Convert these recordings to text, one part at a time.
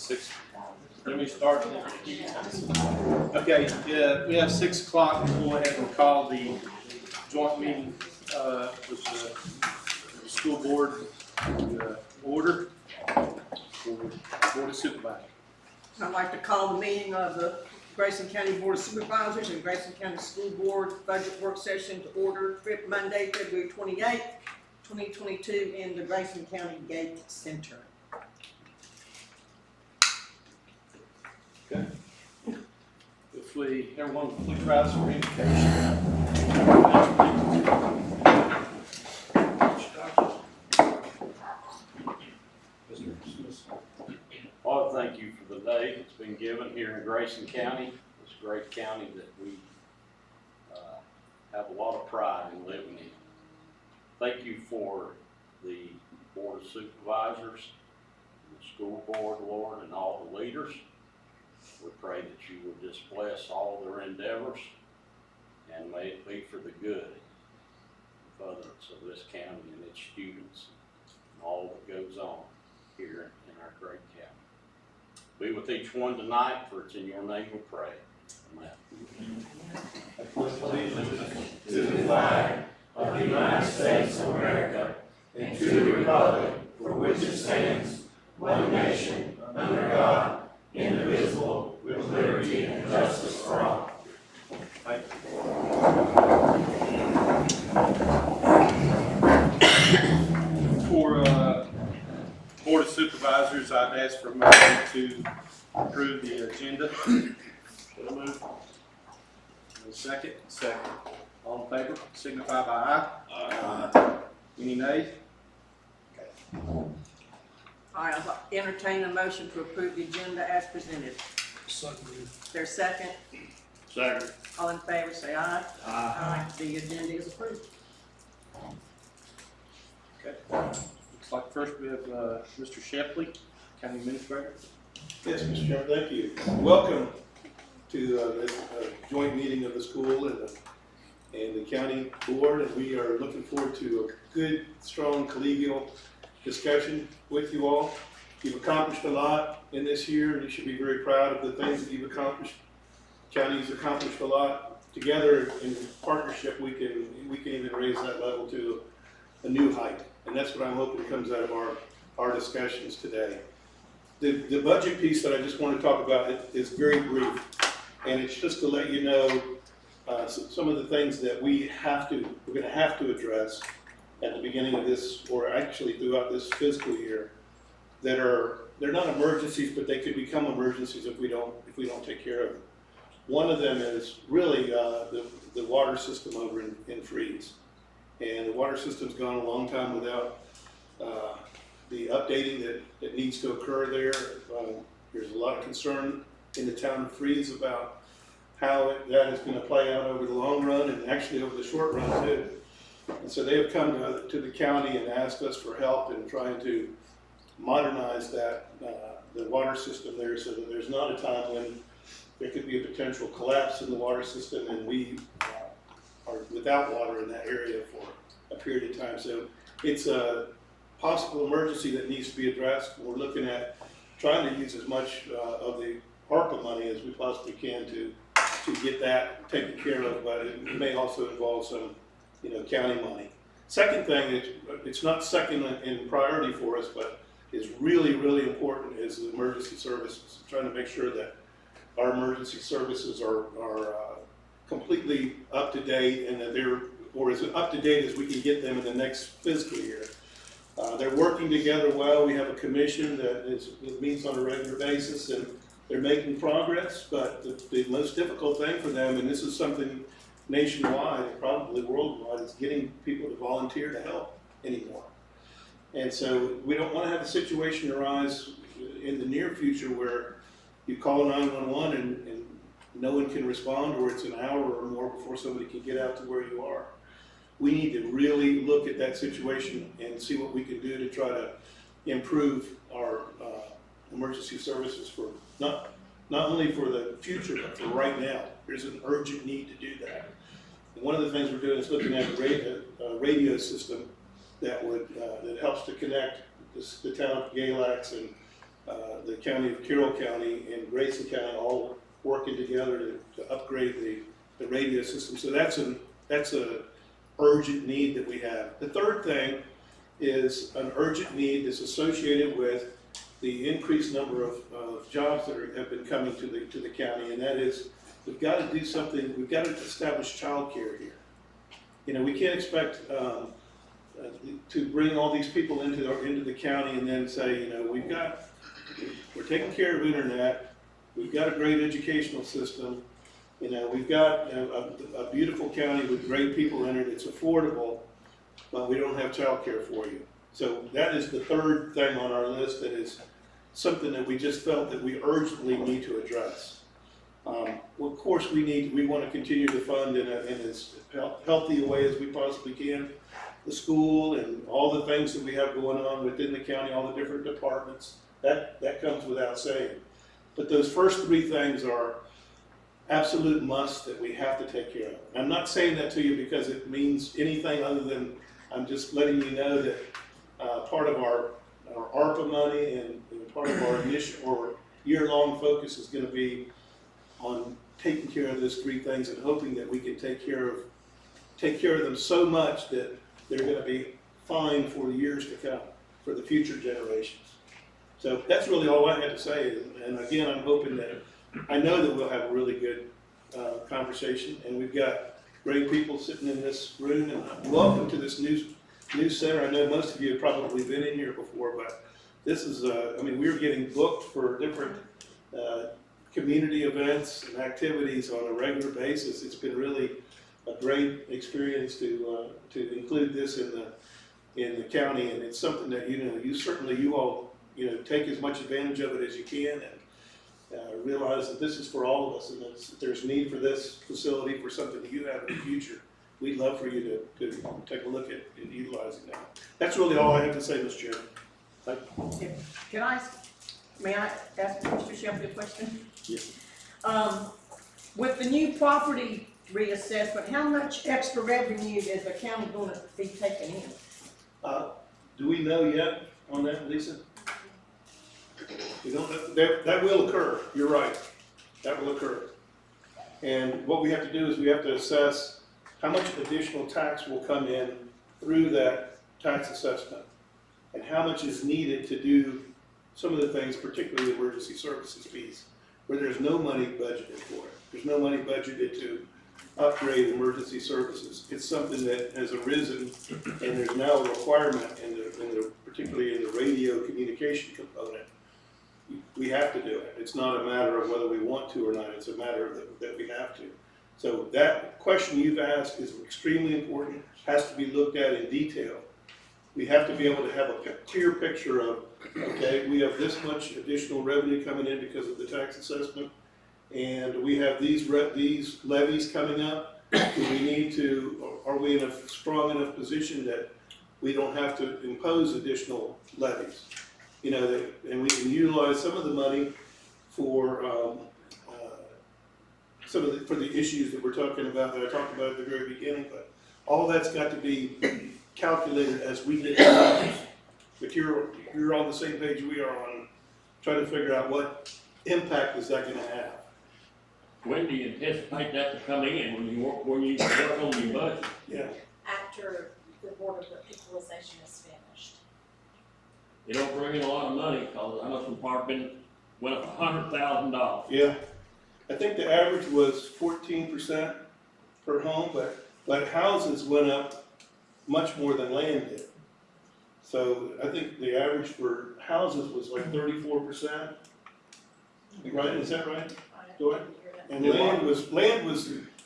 6. Let me start. Okay, we have 6 o'clock. We'll go ahead and call the joint meeting with the school board order for Board of Supervisors. I'd like to call the meeting of the Grayson County Board of Supervisors and Grayson County School Board Budget Work Session to order Monday, February 28th, 2022 in the Grayson County Gate Center. Okay. If everyone please rise for invocation. Lord, thank you for the day that's been given here in Grayson County, this great county that we have a lot of pride in living in. Thank you for the Board of Supervisors, the school board, Lord, and all the leaders. We pray that you will just bless all their endeavors and may it be for the good and furtherance of this county and its students and all that goes on here in our great county. Be with each one tonight, for it's in your name we pray. Amen. I pledge allegiance to the flag of the United States of America and to the republic for which it stands, one nation, under God, indivisible, with liberty and justice for all. Thank you. For Board of Supervisors, I'd ask for a motion to approve the agenda. So moved. Second. All in favor, signify by aye. Aye. Any nays? All right, I'll entertain a motion to approve the agenda as presented. There's second. Second. All in favor, say aye. Aye. The agenda is approved. Okay. Looks like first we have Mr. Shepley, County Administrator. Yes, Mr. Chairman, thank you. Welcome to this joint meeting of the school and the county board, and we are looking forward to a good, strong, collegial discussion with you all. You've accomplished a lot in this year, and you should be very proud of the things that you've accomplished. County's accomplished a lot. Together in partnership, we can even raise that level to a new height, and that's what I'm hoping comes out of our discussions today. The budget piece that I just want to talk about is very brief, and it's just to let you know some of the things that we're going to have to address at the beginning of this, or actually throughout this fiscal year, they're not emergencies, but they could become emergencies if we don't take care of them. One of them is really the water system over in Freeze, and the water system's gone a long time without the updating that needs to occur there. There's a lot of concern in the town of Freeze about how that is going to play out over the long run and actually over the short run too. And so they have come to the county and asked us for help in trying to modernize the water system there, so that there's not a time when there could be a potential collapse in the water system and we are without water in that area for a period of time. So it's a possible emergency that needs to be addressed. We're looking at trying to use as much of the ARPA money as we possibly can to get that taken care of, but it may also involve some county money. Second thing, it's not second in priority for us, but is really, really important, is the emergency services. Trying to make sure that our emergency services are completely up to date, and that they're as up to date as we can get them in the next fiscal year. They're working together well. We have a commission that meets on a regular basis, and they're making progress, but the most difficult thing for them, and this is something nationwide and probably worldwide, is getting people to volunteer to help anymore. And so we don't want to have a situation arise in the near future where you call 911 and no one can respond, or it's an hour or more before somebody can get out to where you are. We need to really look at that situation and see what we can do to try to improve our emergency services for not only for the future, but for right now. There's an urgent need to do that. And one of the things we're doing is looking at a radio system that helps to connect the town of Galax and the county of Carroll County and Grayson County all working together to upgrade the radio system. So that's a urgent need that we have. The third thing is an urgent need that's associated with the increased number of jobs that have been coming to the county, and that is we've got to do something. We've got to establish childcare here. You know, we can't expect to bring all these people into the county and then say, you know, we're taking care of internet. We've got a great educational system. You know, we've got a beautiful county with great people in it. It's affordable, but we don't have childcare for you. So that is the third thing on our list that is something that we just felt that we urgently need to address. Well, of course, we want to continue to fund in as healthy a way as we possibly can the school and all the things that we have going on within the county, all the different departments. That comes without saying. But those first three things are absolute must that we have to take care of. I'm not saying that to you because it means anything other than I'm just letting you know that part of our ARPA money and part of our initial or year-long focus is going to be on taking care of those three things and hoping that we can take care of them so much that they're going to be fine for years to come, for the future generations. So that's really all I had to say. And again, I'm hoping that I know that we'll have a really good conversation, and we've got great people sitting in this room. And welcome to this new center. I know most of you have probably been in here before, but this is, I mean, we're getting booked for different community events and activities on a regular basis. It's been really a great experience to include this in the county, and it's something that you all take as much advantage of it as you can, and realize that this is for all of us, and that there's need for this facility for something that you have in the future. We'd love for you to take a look at utilizing that. That's really all I have to say, Mr. Chairman. Thank you. May I ask Mr. Shelby a question? Yes. With the new property reassessment, how much extra revenue is the county going to be taking in? Do we know yet on that, Lisa? We don't know. That will occur. You're right. That will occur. And what we have to do is we have to assess how much additional tax will come in through that tax assessment and how much is needed to do some of the things, particularly the emergency services piece, where there's no money budgeted for it. There's no money budgeted to upgrade emergency services. It's something that has arisen, and there's now a requirement particularly in the radio communication component. We have to do it. It's not a matter of whether we want to or not. It's a matter of that we have to. So that question you've asked is extremely important, has to be looked at in detail. We have to be able to have a clear picture of, okay, we have this much additional revenue coming in because of the tax assessment, and we have these levies coming up. Do we need to, are we in a strong enough position that we don't have to impose additional levies? And we can utilize some of the money for for the issues that we're talking about, that I talked about at the very beginning, but all that's got to be calculated as we get numbers. But you're on the same page we are on trying to figure out what impact is that going to have. When do you anticipate that to come in, when you work on your budget? Yeah. After the Board of Equalization is finished. It don't bring in a lot of money, because I know some part went up $100,000. Yeah. I think the average was 14% per home, but houses went up much more than land did. So I think the average for houses was like 34%. Right? Is that right? Joy? And land was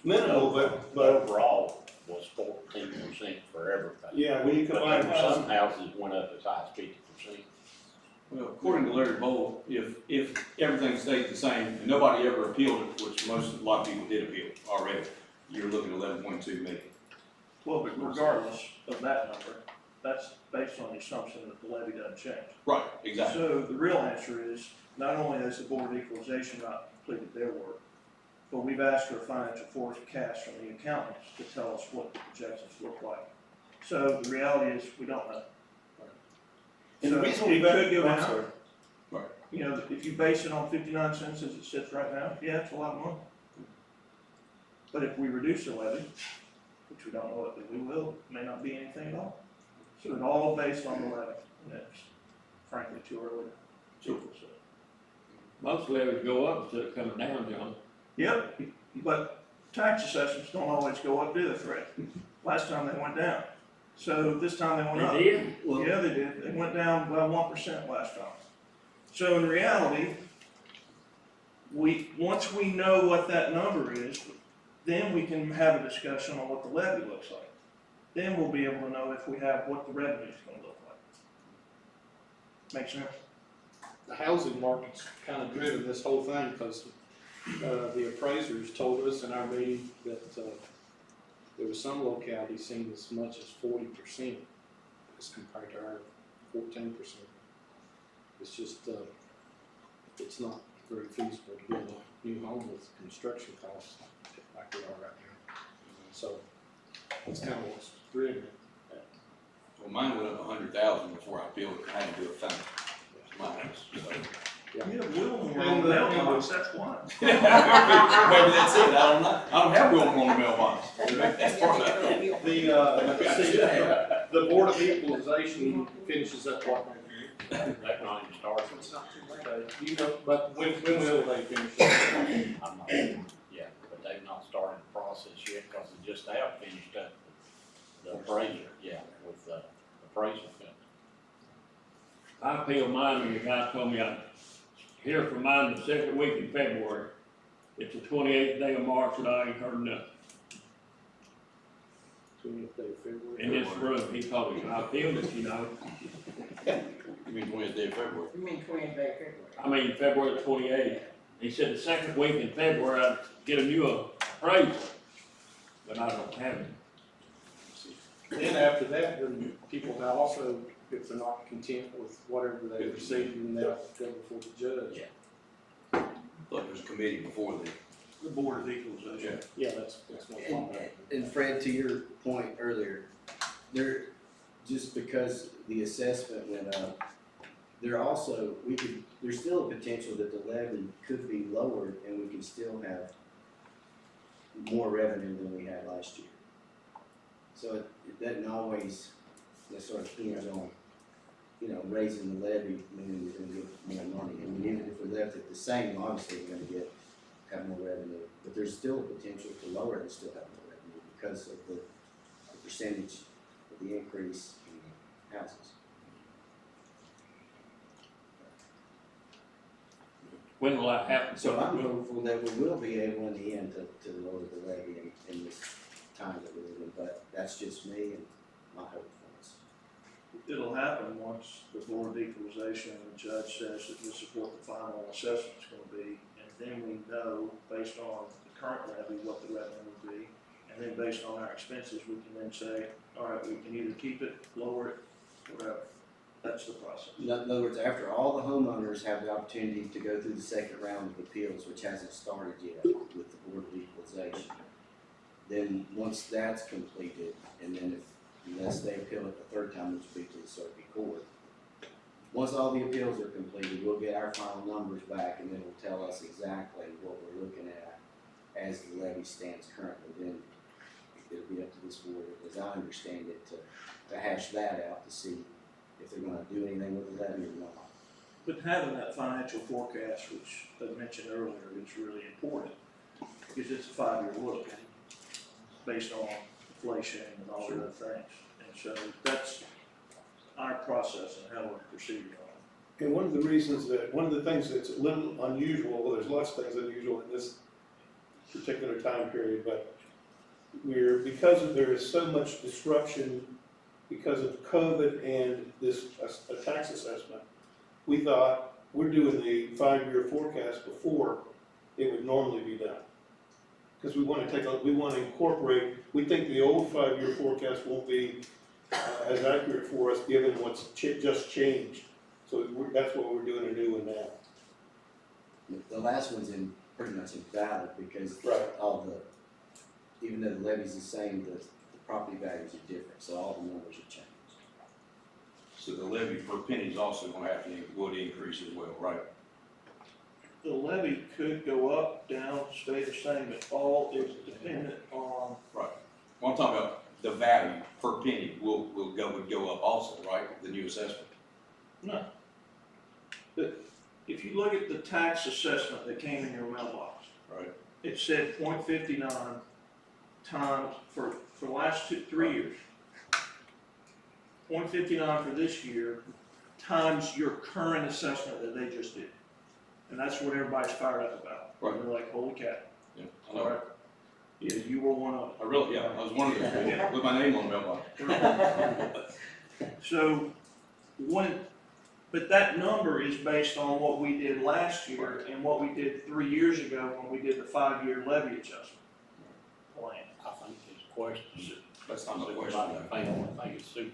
minimal, but Overall was 14% for everything. yeah, when you But combine then houses, some houses went up as high as 50%. Well, according to Larry Bowl, if everything stayed the same and nobody ever appealed it, which a lot of people did appeal already, you're looking at 11.2 million. Well, but regardless of that number, that's based on the assumption that the levy doesn't change. Right, exactly. So the real answer is, not only has the Board of Equalization not completed their work, but we've asked for a financial forecast from the accountants to tell us what the projections look like. So the reality is, we don't know. And the So reason it we've could go I'm down, sorry. You know, if you base it on 59 cents as it sits right now, yeah, it's a lot of money. But if we reduce the levy, which we don't know if we will, it may not be anything at all. So it's all based on the levy, and it's frankly too early to say. Most levies go up instead of coming down, John. Yep, but tax assessments don't always go up, do they, Fred? Last time they went down. So this time they went up. They did? Yeah, they did. They went down by 1% last time. So in reality, once we know what that number is, then we can have a discussion on what the levy looks like. Then we'll be able to know if we have what the revenue is gonna look like. Make sense? The housing market's kind of driven this whole thing, because the appraisers told us in our meeting that there was some localities seeing as much as 40% as compared to our 14%. It's just, it's not very feasible to build a new home with construction costs like we are right now. So that's kind of what's driven it. Well, mine went up 100,000 before I built it, I had to do a thing. It's my house, so. Yeah, Wilmore on the mailbox, that's why. Maybe that's it, I don't know, I don't have Wilmore on the mailbox. That's part of it. The Board of Equalization finishes up what? That not even started. It's not too late. You know, but when will they finish it? I'm not sure, yeah, but they've not started the process yet, because they just have finished up the appraiser, yeah, with the appraisal company. I appealed mine, and the guy told me I'd hear from mine the second week in February. It's the 28th day of March, and I ain't heard nothing. 20th day of February. In this room, he told me, I appealed it, you know. You mean 20th day of February? You mean 20th day of February? I mean, February 28th. He said the second week in February, I'd get a new appraisal, but I don't have it. Then after that, then people now also, if they're not content with whatever they received, then they'll go before the judge. Yeah. Thought there was a committee before The Board of Equalization. Yeah, that's what I'm talking about. And Fred, to your point earlier, just because the assessment went up, there's still a potential that the levy could be lowered and we could still have more revenue than we had last year. So it doesn't always, sort of hinge on, raising the levy, meaning we're gonna get more money. And even if we left it the same, obviously we're gonna have more revenue. But there's still a potential to lower it and still have more revenue because of the percentage of the increase in houses. When will that happen? So I'm hopeful that we will be able in the end to lower the levy in this time that we're in, but that's just me and my hope for us. It'll happen once the Board of Equalization and the judge says that this is what the final assessment's gonna be. And then we know, based on the current levy, what the revenue will be. And then based on our expenses, we can then say, all right, we can either keep it, lower it, whatever. That's the process. In other words, after all the homeowners have the opportunity to go through the second round of appeals, which hasn't started yet with the Board of Equalization, then once that's completed, and then unless they appeal it the third time, which will be to the circuit court, once all the appeals are completed, we'll get our final numbers back, and then it'll tell us exactly what we're looking at as the levy stands currently. Then it'll be up to this board, as I understand it, to hash that out to see if they're gonna do anything with the levy or not. But having that financial forecast, which I mentioned earlier, is really important, because it's a 5-year look, based on inflation and all the other things. And so that's our process and how we're proceeding on And one of the things that's a little unusual, well, there's lots of things unusual in this particular time period, but because there is so much disruption because of COVID and this a tax assessment, we thought we're doing the 5-year forecast before it would normally be done. Because we want to incorporate, we think the old 5-year forecast won't be as accurate for us given what's just changed. So that's what we're doing now. The last one's pretty much invalid because Right. even though the levy's the same, the property values are different, so all the numbers have changed. So the levy per penny is also gonna have to, would increase as well, right? the levy could go up, down, stay the same, it all is dependent on, Well, I'm talking about the value per penny would go up also, right, the new assessment? no. But if you look at the tax assessment that came in your mailbox, Right. it said 0.59 times for the last 3 years. 0.59 for this year times your current assessment that they just did. And that's what everybody's fired up about. Right. They're like, holy cat. Yeah, I know. Yeah, you were one of I really, yeah, I was one of those, with my name on the mailbox. them. So, but that number is based on what we did last year and what we did 3 years ago when we did the 5-year levy adjustment plan. I think it's a question. That's not the Supervisor, question. I think it's the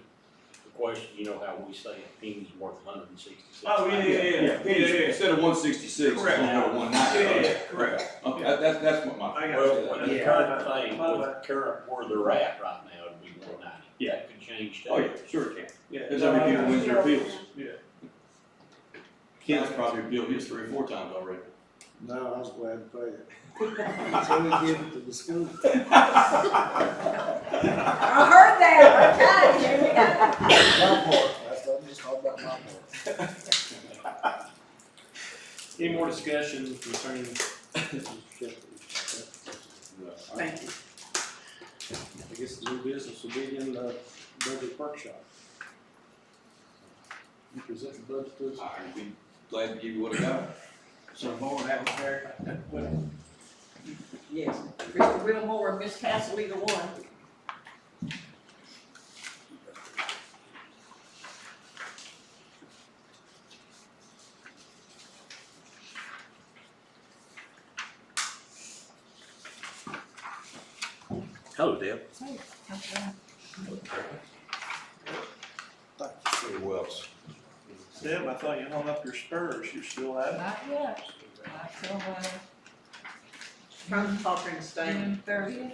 question, you know how we say a penny's worth 166. Oh, yeah. Instead of 166, it's Correct. gonna go to 190. Yeah, correct. Okay, that's what my. I got Well, you. with the Yeah. current thing, My with bad. current where they're at right now, it'd be 190. Yeah. That could change Oh, too. yeah, sure it can. Yeah. Because every people wins their appeals. Yeah. Ken's probably appealed his 3 or 4 times already. No, I was glad to pay it. So we give it to the school. I heard that, okay, here we go. My part, I'm just talking about my part. Any more discussion concerning? Thank you. I guess the new business will be in the budget workshop. You present the budget to us. I'd be glad to give you what I got. So Board, that was very, yes, Mr. Wilmore and Ms. Castle, either one. Hello, Deb. Who else? Deb, I thought you hung up your spurs. You still have it? Not yet, until, Trying to talk and stay. June 30th.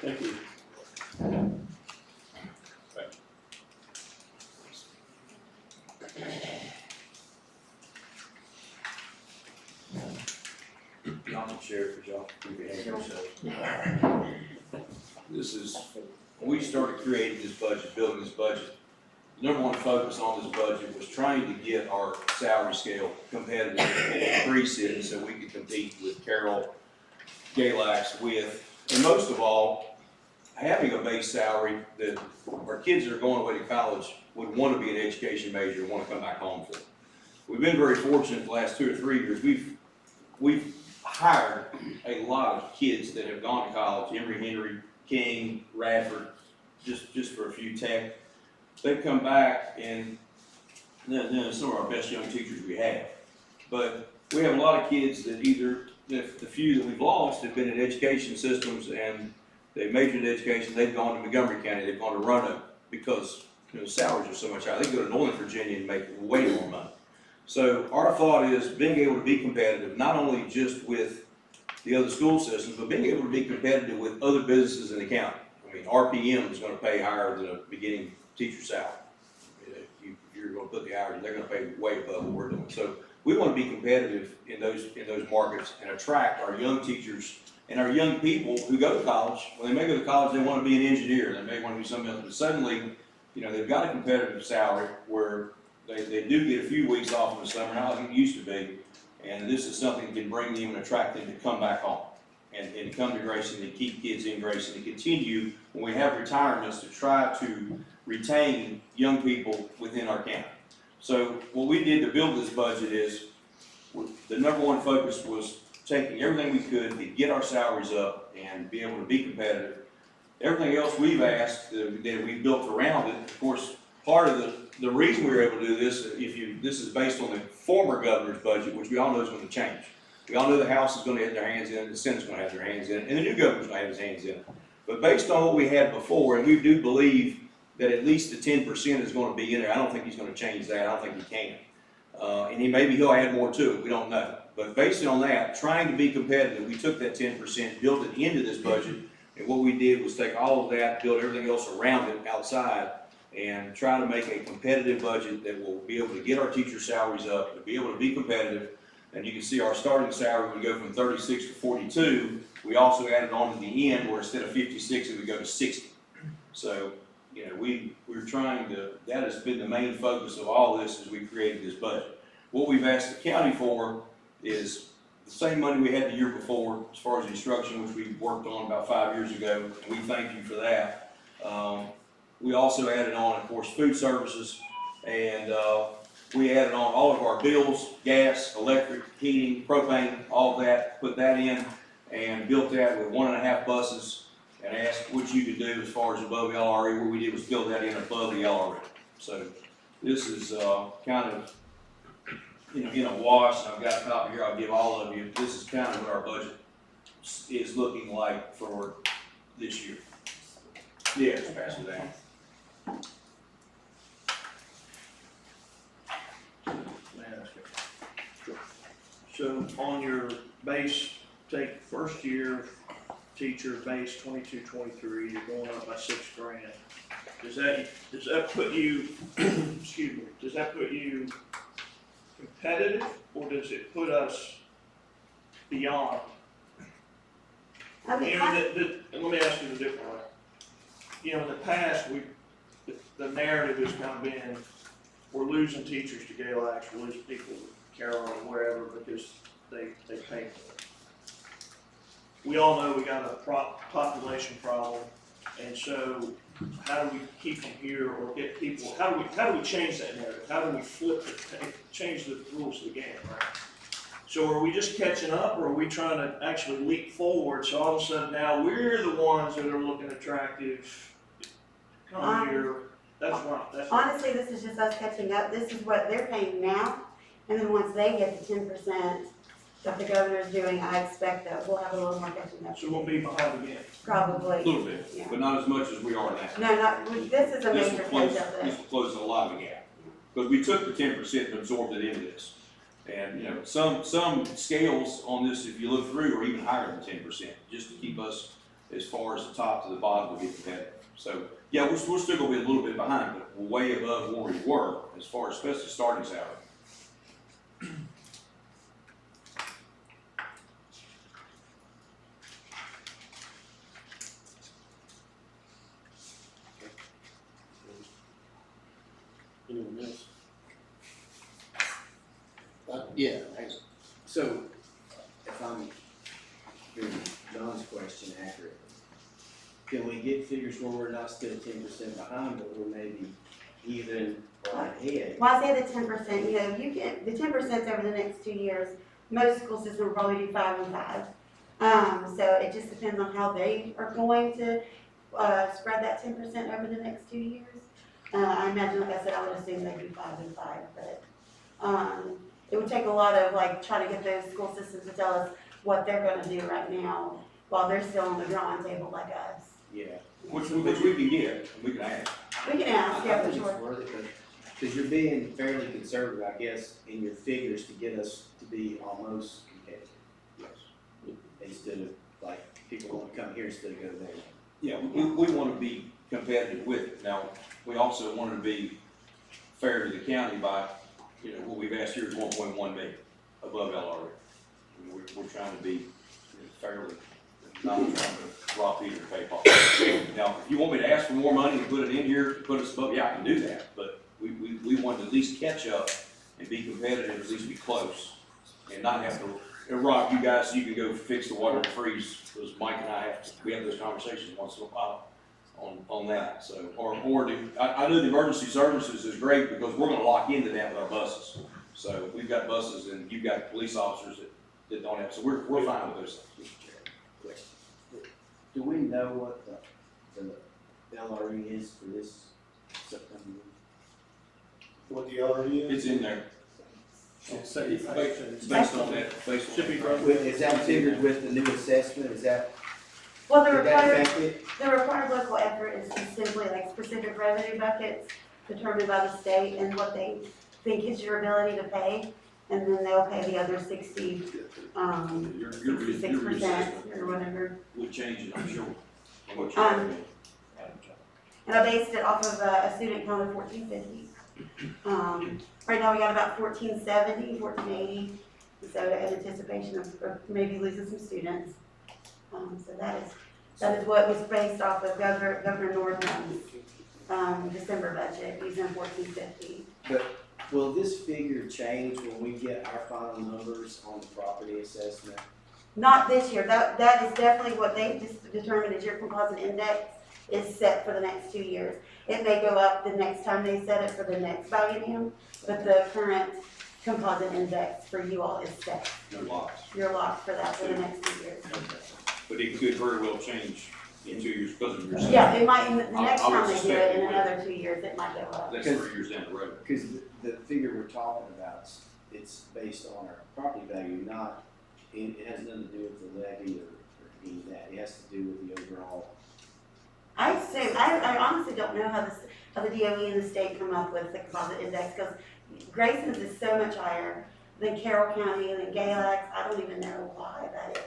Thank you. I'm the sheriff, but y'all can behave yourselves. This is, when we started creating this budget, building this budget, the number one focus on this budget was trying to get our salary scale competitive and increase it so we could compete with Carroll, Galax, with, and most of all, having a base salary that our kids that are going away to college would want to be an education major and want to come back home for. We've been very fortunate the last 2 or 3 years. We've hired a lot of kids that have gone to college, Emory, Henry, King, Radford, just for a few tech. They've come back and then some of our best young teachers we have. But we have a lot of kids that either, the few that we've lost have been in education systems and they majored in education, they've gone to Montgomery County, they've gone to Roanoke because the salaries are so much higher. They go to Northern Virginia and make way more money. So our thought is being able to be competitive, not only just with the other school systems, but being able to be competitive with other businesses in the county. I mean, RPM is going to pay higher than a beginning teacher salary. If you're going to put the hours, they're going to pay way above what we're doing. So we want to be competitive in those markets and attract our young teachers and our young people who go to college. When they may go to college, they want to be an engineer, they may want to do something else, but suddenly, they've got a competitive salary where they do get a few weeks off in the summer, not like it used to be, and this is something that can bring them and attract them to come back home and come to Grayson and keep kids in Grayson and continue, when we have retirements, to try to retain young people within our county. So what we did to build this budget is, the number one focus was taking everything we could to get our salaries up and be able to be competitive. Everything else we've asked that we've built around it, of course, part of the reason we were able to do this, this is based on the former governor's budget, which we all know is going to change. We all know the House is going to have their hands in it, the Senate's going to have their hands in it, and the new governor's going to have his hands in it. But based on what we had before, and we do believe that at least the 10% is going to be in there. I don't think he's going to change that. I don't think he can. And maybe he'll add more to it. We don't know. But based on that, trying to be competitive, we took that 10%, built it into this budget, and what we did was take all of that, build everything else around it outside, and try to make a competitive budget that will be able to get our teacher salaries up, to be able to be competitive, And you can see our starting salary would go from 36 to 42. We also added on to the end where instead of 56, it would go to 60. So, we're trying to, that has been the main focus of all this as we created this budget. What we've asked the county for is the same money we had the year before as far as instruction, which we worked on about 5 years ago, and we thank you for that. We also added on, of course, food services, and we added on all of our bills, gas, electric, heating, propane, all that, put that in, and built that with 1.5 buses, and asked what you could do as far as above LRE. What we did was build that in above the LRE. So this is kind of, in a wash, and I've got a copy here I'll give all of you. This is kind of what our budget is looking like for this year. Yeah, just pass it down. So on your base, take first year teacher base 22-23, you're going up by $6,000. Does that put you, excuse me, does that put you competitive, or does it put us beyond? I mean, Let me ask you a different way. In the past, the narrative has kind of been, we're losing teachers to Galax, we're losing people to Carroll or wherever because they pay for it. We all know we got a population problem, and so how do we keep them here or get people? How do we change that narrative? How do we change the rules of the game, right? So are we just catching up, or are we trying to actually leap forward? So all of a sudden now we're the ones that are looking attractive. Come here. That's right. honestly, this is just us catching up. This is what they're paying now, and then once they get the 10% that the governor's doing, I expect that we'll have a little more catching up. So we'll be behind again. Probably. A little bit, Yeah. but not as much as we are now. No, this is a This major will close, catch up. this will close a lot of the gap. Because we took the 10% and absorbed it into this. And, some scales on this, if you look through, are even higher than 10%, just to keep us as far as the top to the bottom to be competitive. So, yeah, we're still gonna be a little bit behind, but we're way above where we were as far as especially starting salary. Anyone else? Yeah, so if I'm hearing John's question accurately, can we get figures where we're not still 10% behind, but we're maybe even or ahead? Well, I say the 10%, you get, the 10% over the next 2 years. Most school systems will probably do 5 and 5. So it just depends on how they are going to spread that 10% over the next 2 years. I imagine, like I said, I would assume they'd do 5 and 5, but it would take a lot of trying to get those school systems to tell us what they're gonna do right now while they're still on the drawing table like us. Yeah. Which we can get, we can add. We can ask, yeah, I for think it's sure. worth it, because you're being fairly conservative, I guess, in your figures to get us to be almost competitive. Yes. Instead of, people want to come here instead of go there. Yeah, we want to be competitive with it. Now, we also wanted to be fair to the county by, what we've asked here is 1.1 million above LRE. We're trying to be fairly, not trying to rob Peter to pay Paul. Now, if you want me to ask for more money and put it in here, to put us above, yeah, I can do that. But we want to at least catch up and be competitive, at least be close, and not have to, Rob, you guys, you can go fix the water and freeze, because Mike and I we have those conversations once in a while on that. So, I know the emergency services is great because we're gonna lock into that with our buses. So we've got buses and you've got police officers that don't have, so we're fine with those things. Do we know what the LRE is for this September? What the LRE is? It's in there. It's based on that, Should be Is that figured with the new assessment, is that, Well, the did that required, affect it? the required local effort is just simply specific revenue buckets determined by the state and what they think is your ability to pay. And then they'll pay the other 66% or whatever. would change it, I'm sure. on what And I based it off of a student count of 1450. Right now we got about 1470, 1480. So in anticipation of maybe losing some students. So that is what was based off of Governor Northam's, December budget, using 1450. Will this figure change when we get our final numbers on the property assessment? Not this year, that is definitely what they just determined is your composite index is set for the next 2 years. It may go up the next time they set it for the next biennium, but the current composite index for you all is set. No loss. You're locked for that for the next 2 years. But it could very well change in 2 years because of your. Yeah, it might, the next I would time they do suspect it, it in will. another 2 years, it might go up. That's 3 years down the road. Because the figure we're talking about, it's based on our property value, not, it has nothing to do with the levy or any of that. It has to do with the overall. I assume, I honestly don't know how the DOE and the state come up with the composite index, because Grayson's is so much higher than Carroll County and then Galax. I don't even know why that is,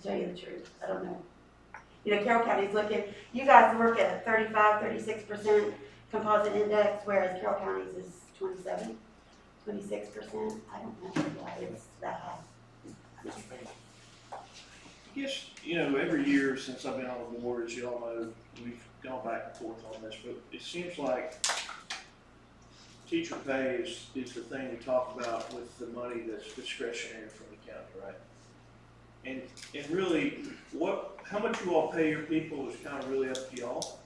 to tell you the truth. I don't know. You know, Carroll County's looking, you guys work at 35-36% composite index, whereas Carroll County's is 26%. I don't know why it's that high. I guess, you know, every year since I've been on the board, as y'all know, we've gone back and forth on this, but it seems like teacher pay is the thing we talk about with the money that's discretionary from the county, right? And really, how much you all pay your people is kind of really up to y'all.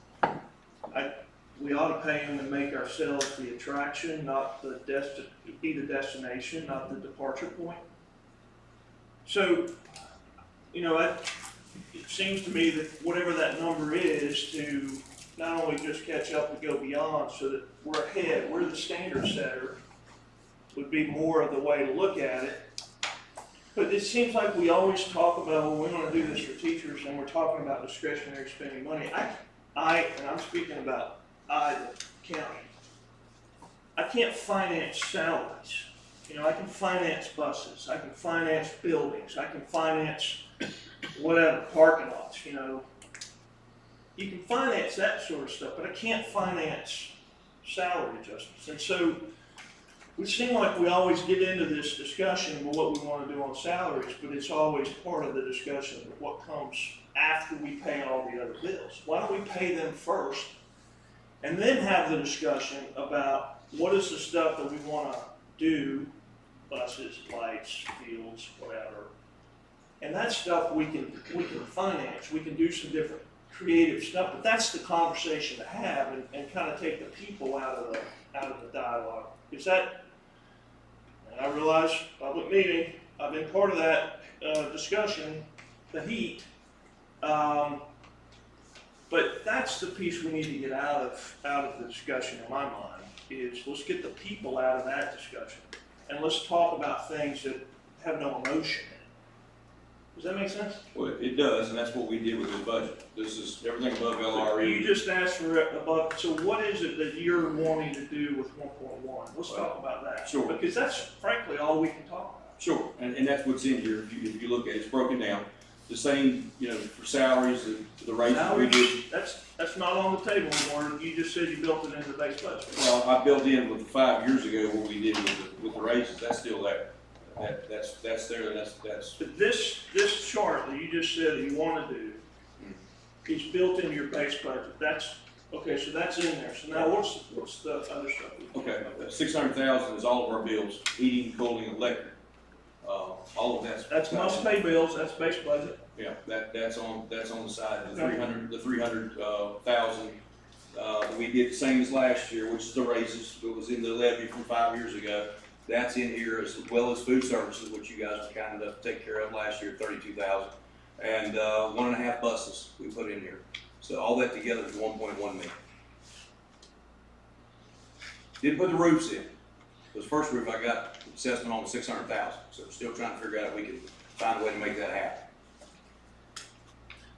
We ought to pay them and make ourselves the attraction, not be the destination, not the departure point. So, you know, it seems to me that whatever that number is, to not only just catch up but go beyond so that we're ahead, we're the standard setter, would be more of the way to look at it. But it seems like we always talk about, well, we want to do this for teachers, and we're talking about discretionary spending money. And I'm speaking about the county. I can't finance salaries. You know, I can finance buses, I can finance buildings, I can finance whatever, parking lots, you know. You can finance that sort of stuff, but I can't finance salary adjustments. And so we seem like we always get into this discussion of what we want to do on salaries, but it's always part of the discussion of what comes after we pay all the other bills. Why don't we pay them first and then have the discussion about what is the stuff that we want to do, buses, lights, fields, whatever. And that stuff we can finance. We can do some different creative stuff, but that's the conversation to have and kind of take the people out of the dialogue. Is that, and I realize public meeting, I've been part of that discussion, the heat. But that's the piece we need to get out of the discussion in my mind, is let's get the people out of that discussion. And let's talk about things that have no emotion in it. Does that make sense? Well, it does, and that's what we did with this budget. This is everything above LRE. You just asked for above, so what is it that you're wanting to do with 1.1? Let's talk about that. Sure. Because that's frankly all we can talk about. Sure, and that's what's in here. If you look at it, it's broken down. The same, you know, for salaries, the raises we did. That's not on the table anymore. You just said you built it into the base budget. Well, I built in with 5 years ago what we did with the raises. That's still there. That's there, and that's. But this chart that you just said that you want to do is built into your base budget. That's, okay, so that's in there. So now what's the other stuff? Okay, 600,000 is all of our bills, heating, cooling, electric. All of That's must pay bills, that's base budget. Yeah, that's on the side. The 300,000 we did the same as last year, which is the raises. It was in the levy from 5 years ago. That's in here, as well as food services, which you guys were kind enough to take care of last year, 32,000, and 1.5 buses we put in here. So all that together is 1.1 million. Didn't put the roofs in. The first roof I got assessment on was 600,000. So we're still trying to figure out if we can find a way to make that happen.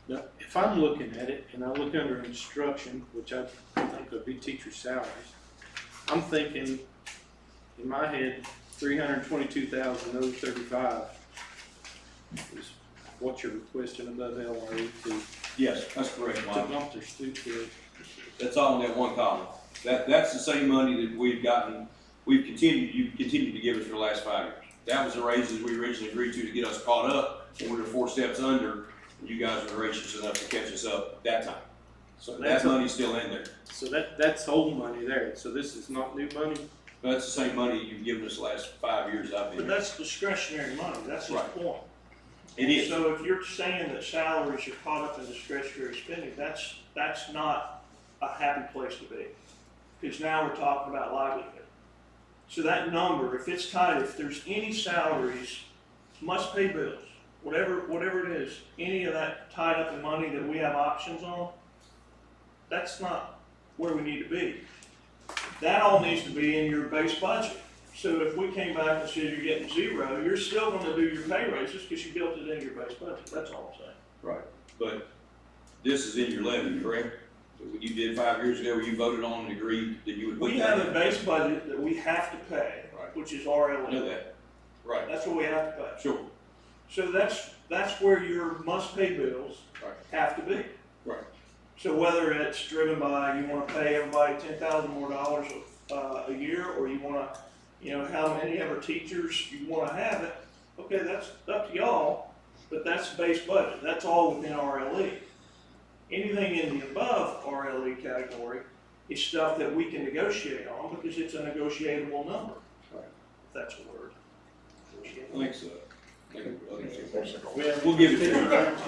Now, if I'm looking at it and I look under instruction, which I think would be teacher salaries, I'm thinking in my head, 322,035 is what you're requesting above LRE to Yes, that's correct, Mike. bump their student. That's all in that one column. That's the same money that we've gotten. You've continued to give us for the last 5 years. That was the raises we originally agreed to get us caught up, and we were 4 steps under, and you guys were gracious enough to catch us up at that time. So that money's still in there. So that's old money there, so this is not new money? But that's the same money you've given us the last 5 years I've been But here. that's discretionary money, that's his Right. point. It is. So if you're saying that salaries are caught up in discretionary spending, that's not a happy place to be. Because now we're talking about livelihood. So that number, if it's tied, if there's any salaries, must pay bills, whatever it is, any of that tied up in money that we have options on, that's not where we need to be. That all needs to be in your base budget. So if we came back and said you're getting 0, you're still gonna do your pay raises because you built it in your base budget, that's all I'm saying. Right. But this is in your levy, correct? What you did 5 years ago, where you voted on and agreed that you would put We that have in. a base budget that we have to pay, Right. which is I RLE. know that. Right. That's what we have to pay. Sure. So that's where your must-pay bills Right. have to be. Right. So whether it's driven by, you wanna pay everybody $10,000 more a year, or you wanna, how many of our teachers you wanna have it, okay, that's up to y'all, but that's base budget, that's all within RLE. Anything in the above RLE category is stuff that we can negotiate on, because it's a negotiable number. Right. If that's a word. I think so. I think so. We'll give it to you.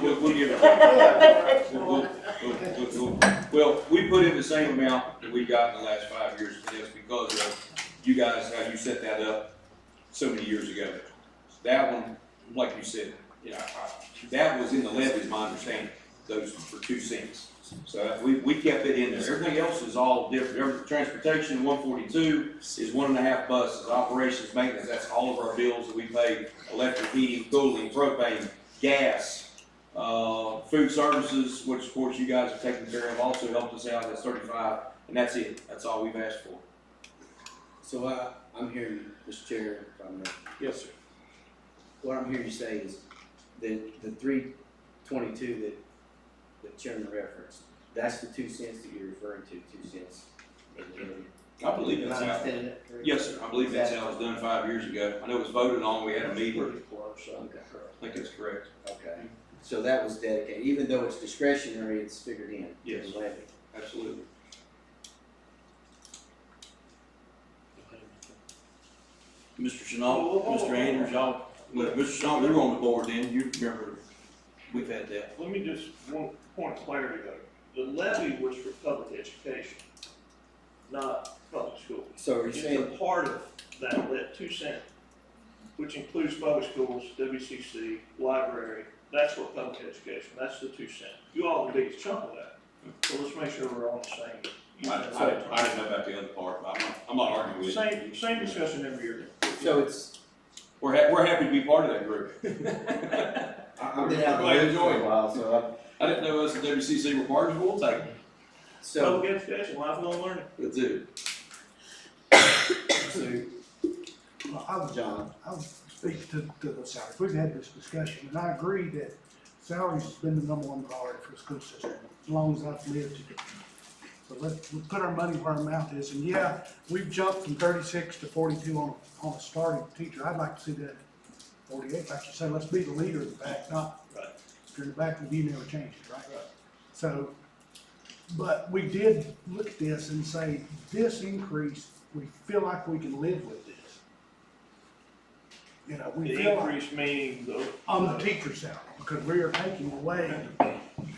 We'll give it to you. Well, we put in the same amount that we got in the last 5 years, and it's because of you guys, how you set that up so many years ago. That one, like you said, that was in the levy, is my understanding, those for 2 cents. So we kept it in there. Everything else is all different. Transportation, 142, is 1.5 buses. Operations, maintenance, that's all of our bills that we pay: electric, heating, cooling, propane, gas. Food services, which of course you guys have taken care of, also helped us out. That's 35, and that's it. That's all we've asked for. So I'm hearing, Mr. Chair, if I may, Yes, sir. what I'm hearing you say is that the 322 that Chairman referenced, that's the 2 cents that you're referring to, 2 cents. I believe that's Am I how. understanding that correctly? Yes, sir. I believe that's how it was done 5 years ago. I know it was voted on. We had a meeting. Pretty close, so. Okay. I think that's correct. Okay, so that was dedicated, even though it's discretionary, it's figured in. Yes. The levy. Absolutely. Mr. Chenault, Mr. Andrews, y'all, Mr. Chenault, you were on the board then. You remember, we've had that. Let me just, one point of clarity though. The levy was for public education, not public schools. So are you It's a saying, part of that 2 cent, which includes public schools, WCC, library, that's what public education, that's the 2 cent. You all the biggest chunk of that. So let's make sure we're on the same. I didn't know about the other part, but I'm not arguing with you. Same discussion every year. so it's, We're happy to be part of that group. I've been out Glad there to for join. a while, so I didn't know us at WCC were partners, but we'll take it. so, Public education, lifelong learning. That's it. so, John, I'll speak to the salaries. We've had this discussion, and I agree that salaries has been the #1 priority for the school system, as long as I've lived here. So let's put our money where our mouth is, and yeah, we've jumped from 36 to 42 on a starting teacher. I'd like to see that 48, like you say, let's be the leader in the back, not, Right. if you're in the back, the view never changes, right? So, but we did look at this and say, this increase, we feel like we can live with this. We The feel like, increase meaning the. on the teacher salary, because we are taking away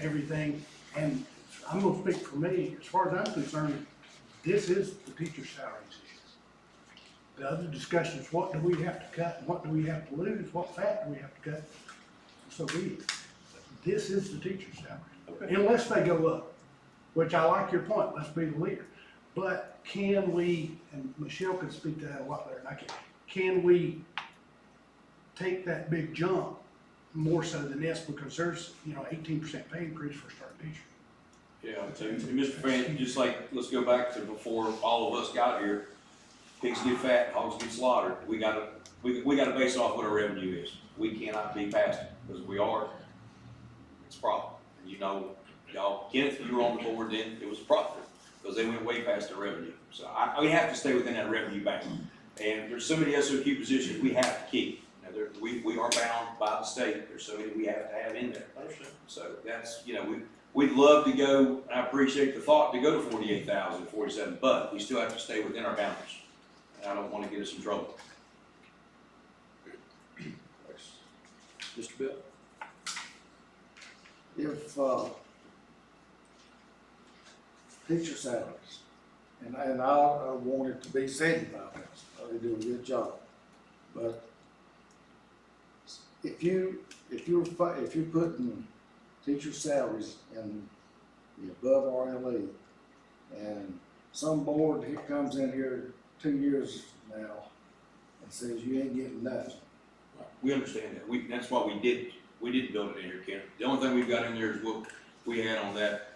everything, and I'm gonna speak for me, as far as I'm concerned, this is the teacher salaries. The other discussion is, what do we have to cut, and what do we have to lose, what fat do we have to cut? So this is the teacher salary, unless they go up, which I like your point, let's be the leader. But can we, and Michelle can speak to that a lot better than I can we take that big jump more so than this, because there's, 18% pay increase for a starting teacher. Yeah, so Mr. Fan, just like, let's go back to before all of us got here. Pigs get fat, hogs get slaughtered. We gotta base off what our revenue is. We cannot be past it, because we are. It's a problem. Y'all, Kenneth, you were on the board then, it was a problem, because they went way past the revenue. So we have to stay within that revenue band. And there's so many SOQ positions we have to keep. Now, we are bound by the state, there's so many we have to have in there. So that's, we'd love to go, and I appreciate the thought to go to 48,000, 47, but we still have to stay within our boundaries. And I don't want to get us in trouble. Mr. Bill? If, teacher salaries, and I want it to be 75,000, they do a good job. But if you're putting teacher salaries in the above RLE, and some board here comes in here 2 years now and says you ain't getting nothing. We understand that. That's why we didn't build it in here, Ken. The only thing we've got in there is what we had on that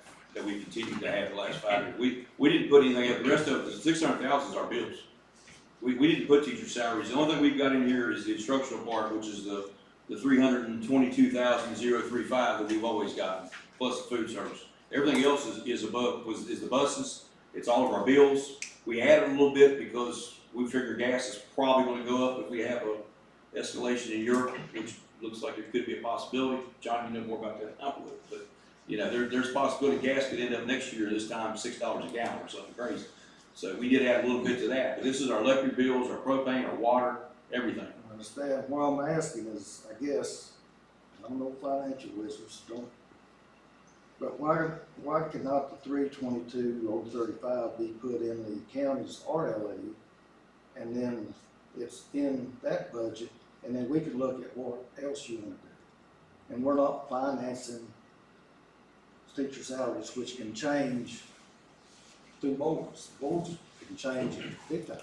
we continued to have the last 5 years. We didn't put anything up. The rest of it, the 600,000 is our bills. We didn't put teacher salaries. The only thing we've got in here is the instructional part, which is the 322,035 that we've always gotten, plus the food service. Everything else is the buses. It's all of our bills. We added a little bit because we figure gas is probably going to go up if we have a escalation in Europe, which looks like it could be a possibility. John, you know more about that than I would, but there's a possibility gas could end up next year this time $6 a gallon or something crazy. So we did add a little bit to that. But this is our electric bills, our propane, our water, everything. I understand. What I'm asking is, I guess, I'm no financial wizards, but why cannot the 322/035 be put in the county's RLE, and then it's in that budget, and then we can look at what else you want to do. And we're not financing teacher salaries, which can change through boards. Boards can change it big time.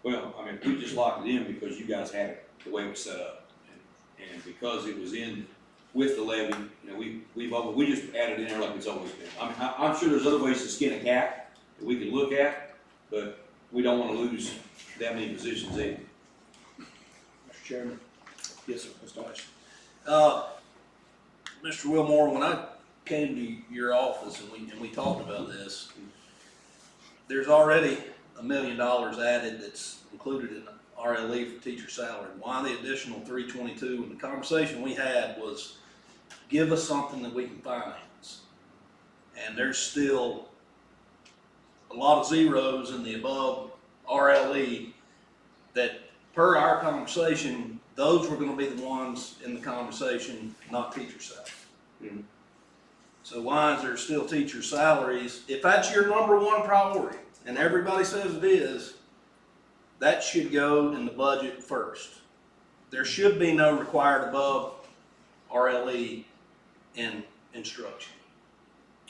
Well, I mean, we just locked it in because you guys had it the way it was set up. And because it was in with the levy, we just added in there like it's always been. I mean, I'm sure there's other ways to skin a cat that we can look at, but we don't want to lose that many positions in. Mr. Chairman? Yes, sir, Mr. Tyson. Mr. Wilmore, when I came to your office and we talked about this, there's already $1 million added that's included in the RLE for teacher salary. Why the additional 322? And the conversation we had was, give us something that we can finance. And there's still a lot of zeros in the above RLE that, per our conversation, those were going to be the ones in the conversation, not teacher salaries. Mm-hmm. So why is there still teacher salaries? If that's your number one priority, and everybody says it is, that should go in the budget first. There should be no required above RLE in instruction.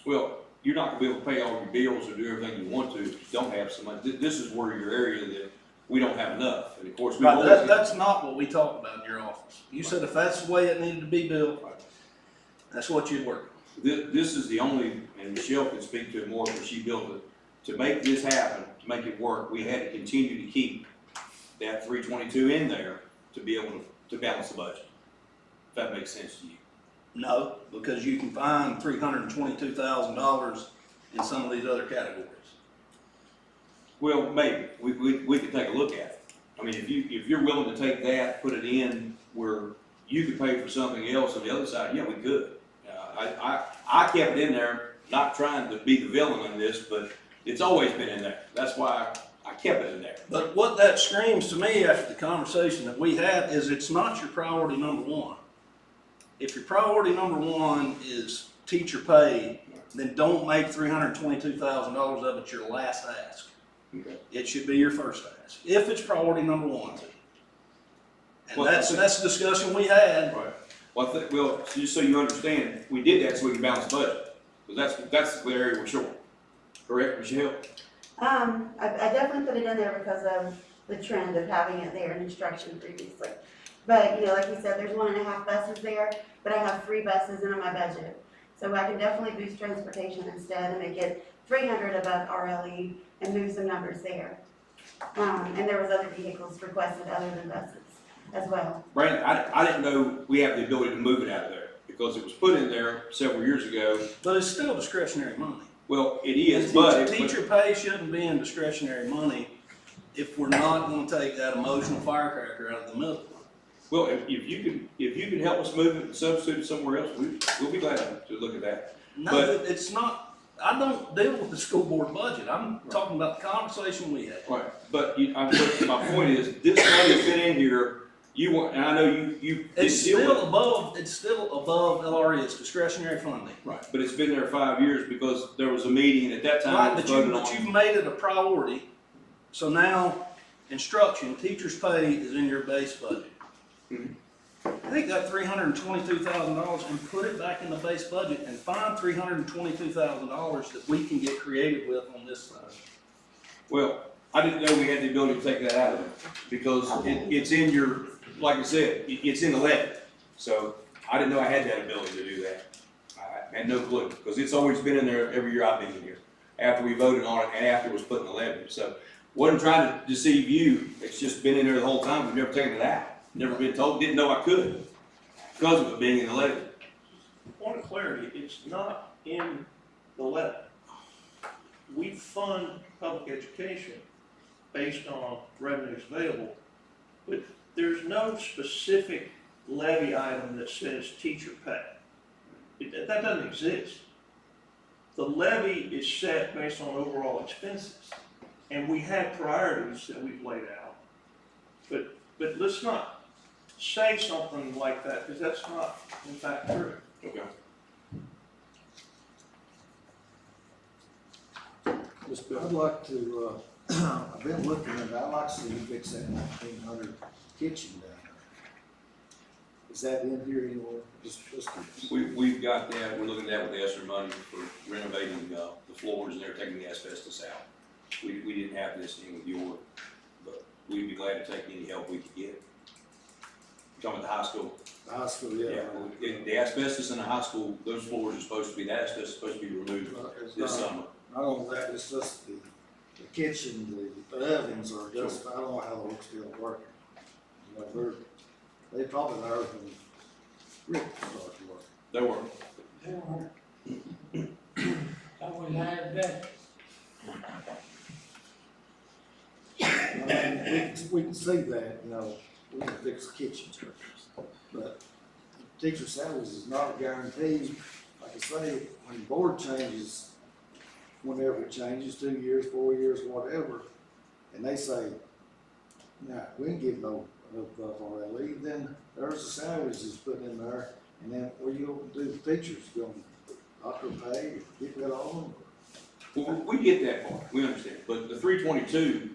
Well, you're not going to be able to pay all your bills or do everything you want to if you don't have somebody. This is where your area that we don't have enough. And of course, That's not what we talked about in your office. You said if that's the way it needed to be built, that's what you'd work. This is the only, and Michelle can speak to it more because she built it. To make this happen, to make it work, we had to continue to keep that 322 in there to be able to balance the budget. If that makes sense to you. No, because you can find $322,000 in some of these other categories. Well, maybe we could take a look at it. I mean, if you're willing to take that, put it in where you could pay for something else on the other side, yeah, we could. I kept it in there, not trying to be the villain in this, but it's always been in there. That's why I kept it in there. But what that screams to me after the conversation that we had is it's not your priority number one. If your priority number one is teacher pay, then don't make $322,000 of it your last ask. Okay. It should be your first ask, if it's priority number one. And that's the discussion we had. Right. Well, just so you understand, we did that so we can balance the budget. Because that's the area we're short. Correct, Michelle? I definitely put it in there because of the trend of having it there in instruction previously. But, like you said, there's 1.5 buses there, but I have 3 buses in my budget. So I can definitely boost transportation instead and make it 300 above RLE and move some numbers there. And there was other vehicles requested other than buses as well. Brandon, I didn't know we have the ability to move it out of there because it was put in there several years ago. But it's still discretionary money. Well, it is, but teacher pay shouldn't be in discretionary money if we're not gonna take that emotional firecracker out of the middle. Well, if you can help us move it, substitute it somewhere else, we'll be glad to look at that. No, But- it's not, I don't deal with the school board budget, I'm talking about the conversation we had. Right, but my point is, this money's been in here, you want, and I know you It's didn't deal with it. it's still above LRS, discretionary funding. Right, but it's been there 5 years because there was a meeting at that time. Right, it was but voted on. you've made it a priority, so now instruction, teacher's pay is in your base budget. Mhm. Take that $322,000 and put it back in the base budget and find $322,000 that we can get creative with on this side. Well, I didn't know we had the ability to take that out of it, because it's in your, like I said, it's in the levy. So I didn't know I had that ability to do that. I had no clue, because it's always been in there every year I've been in here, after we voted on it and after it was put in the levy. So wasn't trying to deceive you, it's just been in there the whole time, we've never taken it out. Never been told, didn't know I could, because of it being in the levy. Point of clarity, it's not in the levy. We fund public education based on revenues available, but there's no specific levy item that says teacher pay. That doesn't exist. The levy is set based on overall expenses, and we have priorities that we've laid out. But let's not say something like that, because that's not in fact true. Okay. I'd like to, I've been looking at it, I'd like to see you fix that 1900 kitchen down there. Is that in here anywhere? Just curious. We've got that, we're looking at that with ESSER money for renovating the floors, and they're taking the asbestos out. We didn't have this in with your, but we'd be glad to take any help we could get. Talking about the high school. The high school, yeah. The asbestos in the high school, those floors are supposed to be, that asbestos is supposed to be removed this summer. Not only that, it's just the kitchen, the ovens are just, I don't know how they're still working. You know, they probably are when Rick started working. They were. I would have that. I mean, we can see that, you know, we can fix the kitchen structures. But teacher salaries is not a guarantee. Like I say, when the board changes, whenever it changes, 2 years, 4 years, whatever, and they say, nah, we ain't give no RLE, then there's the salaries is put in there, and then what are you gonna do, the teachers gonna up their pay, get rid of them? Well, we get that part, we understand, but the 322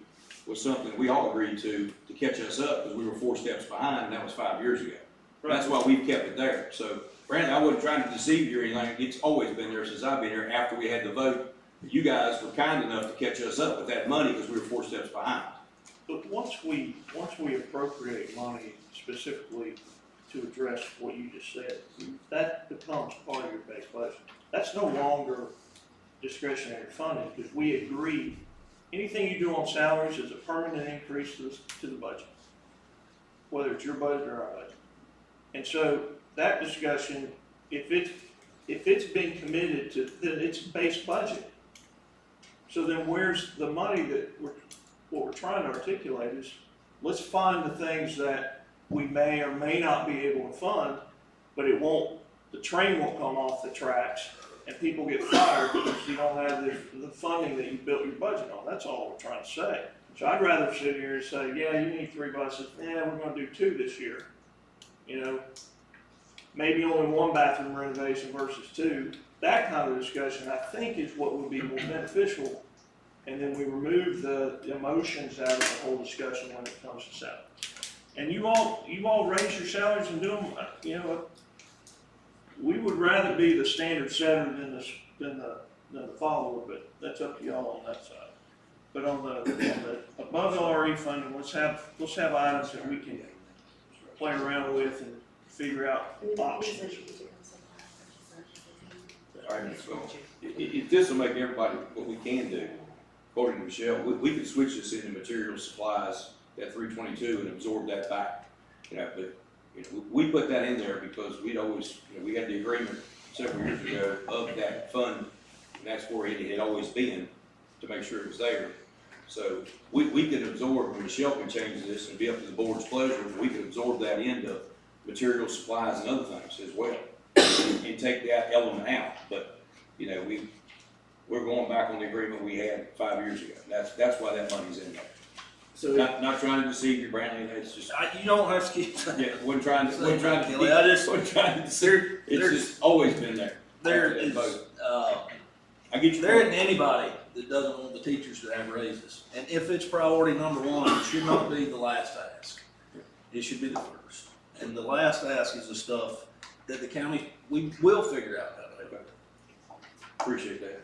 was something we all agreed to catch us up, because we were 4 steps behind, and that was 5 years ago. That's why we've kept it there. So, Brandon, I wasn't trying to deceive you or anything, it's always been there since I've been here, after we had the vote. You guys were kind enough to catch us up with that money, because we were 4 steps behind. But once we appropriate money specifically to address what you just said, that becomes part of your base budget. That's no longer discretionary funding, because we agree, anything you do on salaries is a permanent increase to the budget, whether it's your budget or our budget. And so that discussion, if it's been committed to, then it's base budget. So then where's the money that what we're trying to articulate is, let's find the things that we may or may not be able to fund, but the train won't come off the tracks and people get fired because you don't have the funding that you built your budget on. That's all we're trying to say. So I'd rather sit here and say, yeah, you need 3 buses. Yeah, we're gonna do 2 this year. You know, maybe only 1 bathroom renovation versus 2. That kind of discussion, I think, is what would be more beneficial. And then we remove the emotions out of the whole discussion when it comes to salary. And you all raise your salaries and do them, you know, we would rather be the standard setter than the follower, but that's up to y'all on that side. But on the above LRE funding, let's have items that we can play around with and figure out options. All right, so if this will make everybody, what we can do, according to Michelle, we could switch this into material supplies, that 322, and absorb that back. You know, but you know, we put that in there because we'd always, you know, we had the agreement several years ago of that fund, and that's where it had always been, to make sure it was there. So we could absorb, when Shelby changes this, and be up to the board's pleasure, we could absorb that into material supplies and other things as well. And take that element out, but, you know, we're going back on the agreement we had 5 years ago. That's why that money's in there. So Not trying to deceive you, Brantley, it's just, You don't have to keep saying. yeah, we're trying to Kelly, keep, I just- we're trying to deceive, it's there's- just always been there. There After that is, vote. I get your there point. isn't anybody that doesn't want the teachers to have raises. And if it's priority number one, it should not be the last ask. It should be the first. And the last ask is the stuff that the county, we will figure out how to do. Appreciate that.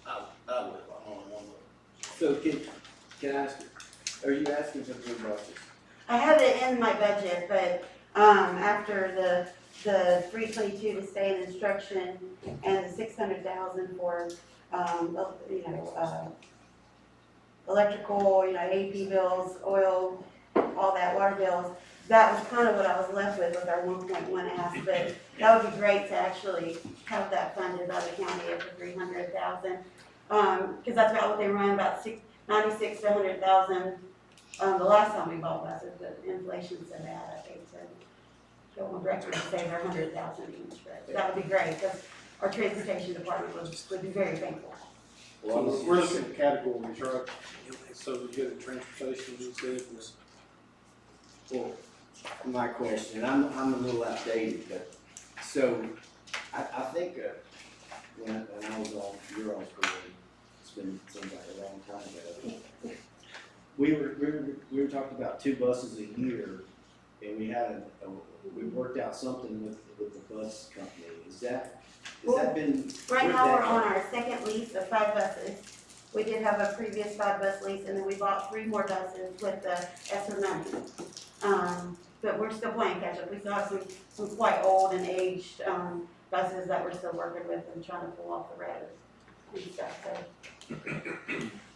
I will, I'm only one vote. So can I ask you, are you asking for 3 buses? I have it in my budget, but, after the 322 to stay in instruction and the 600,000 for, electrical, AP bills, oil, all that, water bills, that was kind of what I was left with our 1.1 ask, but that would be great to actually have that funded by the county at the 300,000. Because that's about what they run, about 96 to 100,000, the last time we bought buses, but inflation's so bad, I think, to go on record and say they're 100,000 each, but that would be great, because our transportation department would be very thankful. So we're looking at categories, right? So we get a transportation, you said, was. Well, my question, I'm a little outdated, but, so, I think, when I was on your all's board, it's been, seems like a long time ago. We were talking about 2 buses a year, and we worked out something with the bus company. Has that been? Right now, we're on our second lease of 5 buses. We did have a previous 5 bus lease, and then we bought 3 more buses with the ESSER money. But we're still playing catch up. We still have some quite old and aged, buses that we're still working with and trying to pull off the road and stuff, so.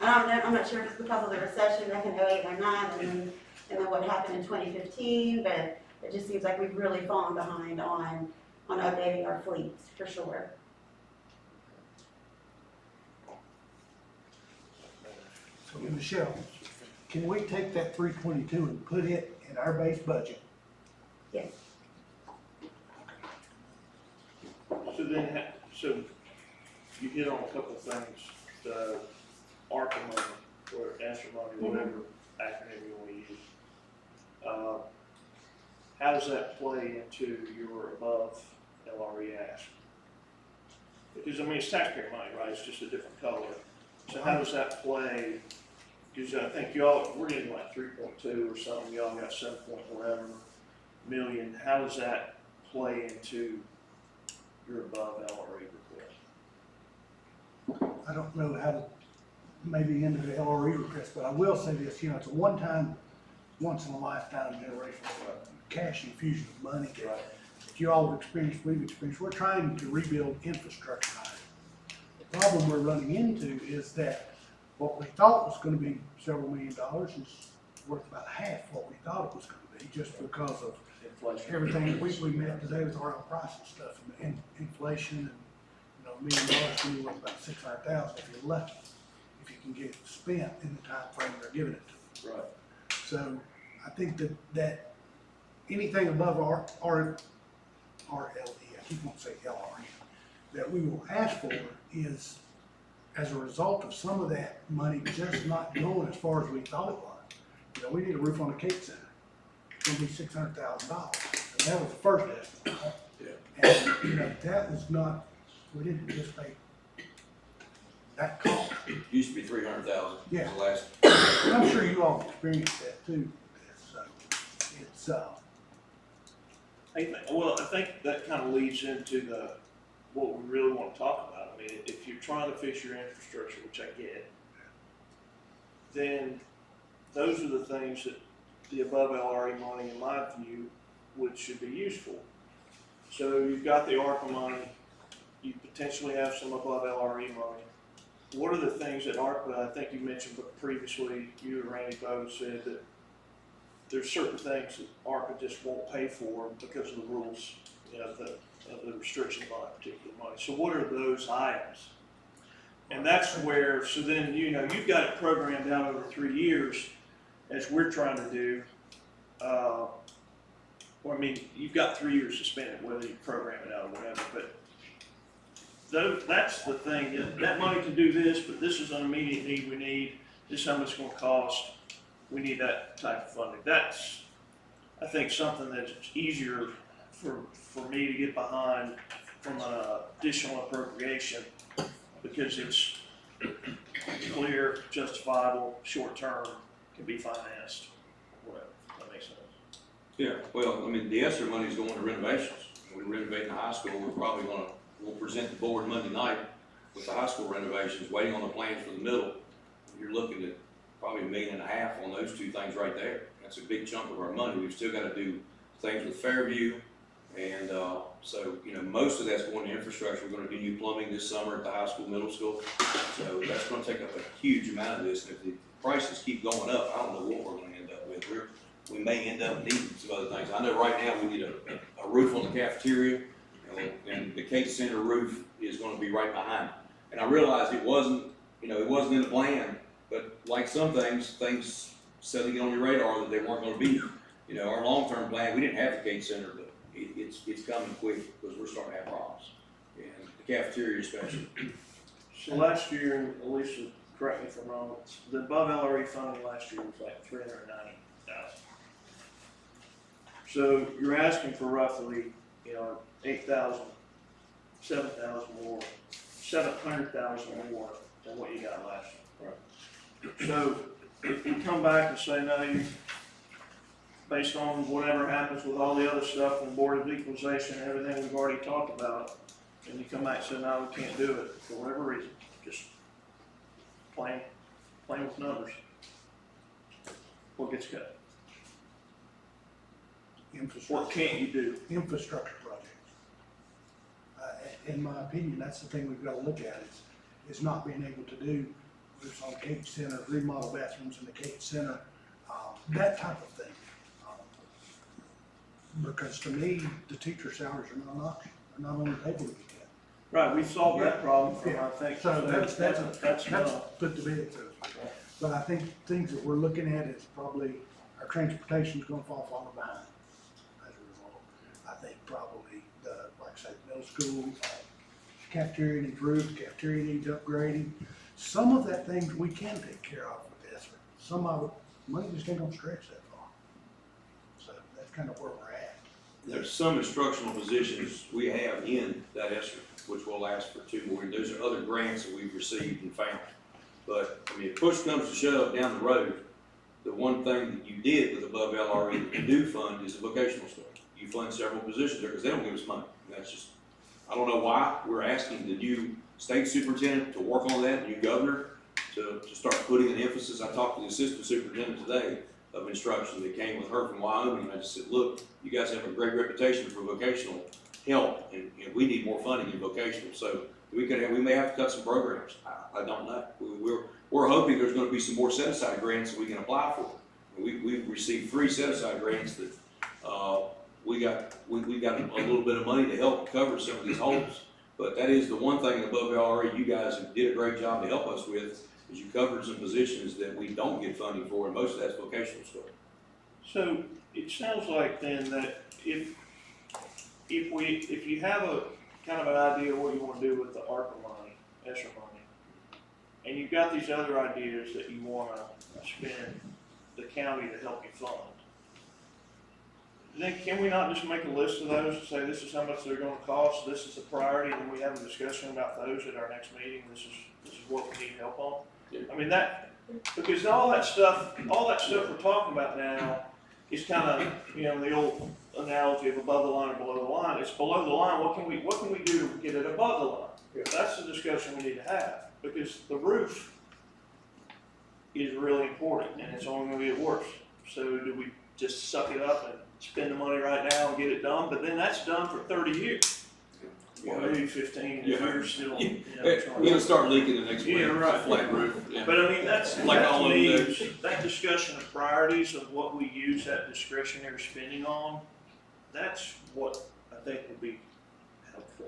I'm not sure if it's because of the recession back in 08 or 09 and then what happened in 2015, but it just seems like we've really fallen behind on updating our fleets, for sure. So Michelle, can we take that 322 and put it in our base budget? Yes. So then, so you hit on a couple of things, the ARPA money, or ESSER money, whatever acronym you want to use. How does that play into your above LRE ask? Because, I mean, it's taxpayer money, right? It's just a different color. So how does that play? Because I think we're getting like 3.2 or something, y'all got 7 point whatever million. How does that play into your above LRE request? I don't know how to, maybe into the LRE request, but I will say this, it's a one-time, once-in-a-lifetime generational cash infusion of money that you all have experienced, we've experienced. We're trying to rebuild infrastructure. The problem we're running into is that what we thought was going to be several $1 million is worth about half what we thought it was going to be, just because of Inflation. everything we met today with oil price and stuff, and inflation, and $1 million to be worth about 600,000 if you're lucky, if you can get it spent in the time frame they're giving it to. Right. So I think that anything above our RLE, I keep wanting to say LRE, that we will ask for is as a result of some of that money just not going as far as we thought it was. We need a roof on the Cape Center. It's gonna be $600,000. And that was the first estimate. Yeah. And, that was not, we didn't anticipate that cost. Used to be 300,000. Yeah. The last. And I'm sure you all experienced that too. So it's, I think that kind of leads into what we really want to talk about. I mean, if you're trying to fix your infrastructure, which I get, then those are the things that the above LRE money, in my view, should be useful. So you've got the ARPA money, you potentially have some above LRE money. What are the things that ARPA, I think you mentioned previously, you and Randy both said that there's certain things that ARPA just won't pay for because of the rules, of the restrictions on that particular money. So what are those items And that's where, so then, you know, you've got it programmed out over 3 years, as we're trying to do. Or I mean, you've got 3 years to spend it, whether you program it out or whatever, but that's the thing, that money can do this, but this is an immediate need we need, this is how much it's gonna cost, we need that type of funding. That's, I think, something that's easier for me to get behind from an additional appropriation, because it's clear, justifiable, short-term, can be financed, whatever, if that makes sense. Yeah, well, I mean, the ESSER money is going to renovations. We're renovating the high school, we'll present the board Monday night with the high school renovations, waiting on the plans for the middle. You're looking at probably $1.5 million on those two things right there. That's a big chunk of our money. We've still got to do things with Fairview, and so, you know, most of that's going to infrastructure. We're going to do new plumbing this summer at the high school, middle school. So that's going to take up a huge amount of this, and if the prices keep going up, I don't know what we're going to end up with. We may end up needing some other things. I know right now we need a roof on the cafeteria, and the Cape Center roof is going to be right behind it. And I realized it wasn't in the plan, but like some things suddenly get on your radar that they weren't going to be. You know, our long-term plan, we didn't have the Cape Center, but it's coming quick because we're starting to have problems. And the cafeteria especially. So last year, Alicia, correct me if I'm wrong, the above LRE funding last year was like $390,000. So you're asking for roughly, you know, 8,000, 7,000 more, 700,000 more than what you got last year. Right. So if you come back and say, no, based on whatever happens with all the other stuff and Board of Equalization and everything we've already talked about, and you come back and say, no, we can't do it for whatever reason, just plain with numbers, what gets cut? What can't you do? Infrastructure projects. In my opinion, that's the thing we've got to look at, is not being able to do roofs on Cape Center, remodel bathrooms in the Cape Center, that type of thing. Because to me, the teacher salaries are not an option, they're not on the table to get at. Right, we solved that problem from, Yeah. I think. So that's enough. put to bed, so to speak. But I think things that we're looking at is probably, our transportation's gonna fall far behind as a result. I think probably like I say, middle school, cafeteria needs roof, cafeteria needs upgrading. Some of that things we can take care of with ESSER. Some of it, money just ain't gonna stretch that far. So that's kind of where we're at. There's some instructional positions we have in that ESSER, which will last for 2 more years. Those are other grants that we've received and found. But, I mean, if push comes to shove down the road, the one thing that you did with above LRE that you do fund is the vocational stuff. You fund several positions there because they don't give us money. And that's just, I don't know why. We're asking the new state superintendent to work on that, the new governor, to start putting an emphasis. I talked to the assistant superintendent today of instruction that came with her from Wyoming, and I just said, look, you guys have a great reputation for vocational help, and we need more funding in vocational. So we may have to cut some programs. I don't know. We're hoping there's going to be some more set-aside grants that we can apply for. We've received 3 set-aside grants that we got a little bit of money to help cover some of these holes. But that is the one thing above LRE you guys did a great job to help us with, is you covered some positions that we don't get funding for, and most of that's vocational stuff. So it sounds like then that if you have a kind of an idea of what you want to do with the ARPA money, ESSER money, and you've got these other ideas that you want to spend the county to help you fund, then can we not just make a list of those and say this is how much they're going to cost, this is a priority, and we have a discussion about those at our next meeting, this is what we need help on? Yeah. I mean, because all that stuff we're talking about now is kind of, you know, the old analogy of above the line or below the line. It's below the line, what can we do to get it above the line? Yeah. That's the discussion we need to have, because the roof is really important, and it's only going to get worse. So do we just suck it up and spend the money right now and get it done? But then that's done for 30 years. Or maybe 15 years still. It'll start leaking the next week. Yeah, right. Flat roof. Yeah. But I mean, that's, Like that all to of me, those. that discussion of priorities of what we use that discretionary spending on, that's what I think would be helpful.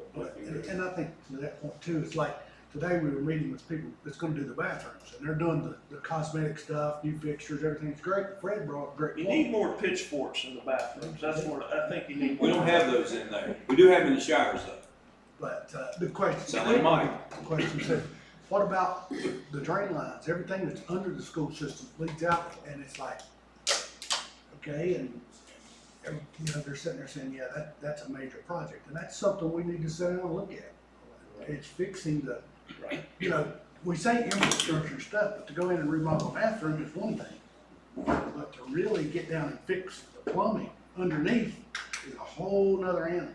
And I think to that point too, it's like, today we were meeting with people that's gonna do the bathrooms, and they're doing the cosmetic stuff, new fixtures, everything's great. Fred brought great. You need more pitchforks in the bathrooms, that's what, I think you need. We don't have those in there. We do have them in the showers though. But, the question. Sound like Mike. The question said, what about the drain lines? Everything that's under the school system leads out, and it's like, okay, and, you know, they're sitting there saying, yeah, that's a major project, and that's something we need to sit down and look at. It's fixing the, you know, we say infrastructure stuff, but to go in and remodel a bathroom is one thing. But to really get down and fix the plumbing underneath is a whole nother animal.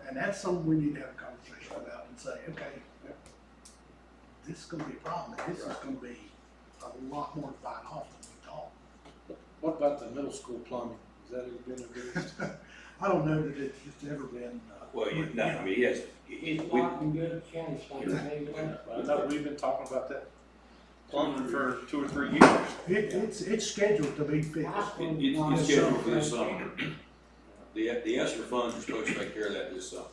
And that's something we need to have a conversation about and say, okay, this is gonna be a problem, and this is gonna be a lot more to bite off than we thought. What about the middle school plumbing? Has that ever been addressed? I don't know that it's ever been, Well, no, I mean, yes. It's locking good, county maybe. I know we've been talking about that plumbing for 2 or 3 years. it's scheduled to be fixed. It's scheduled for this summer. The ESSER funds are supposed to take care of that this summer.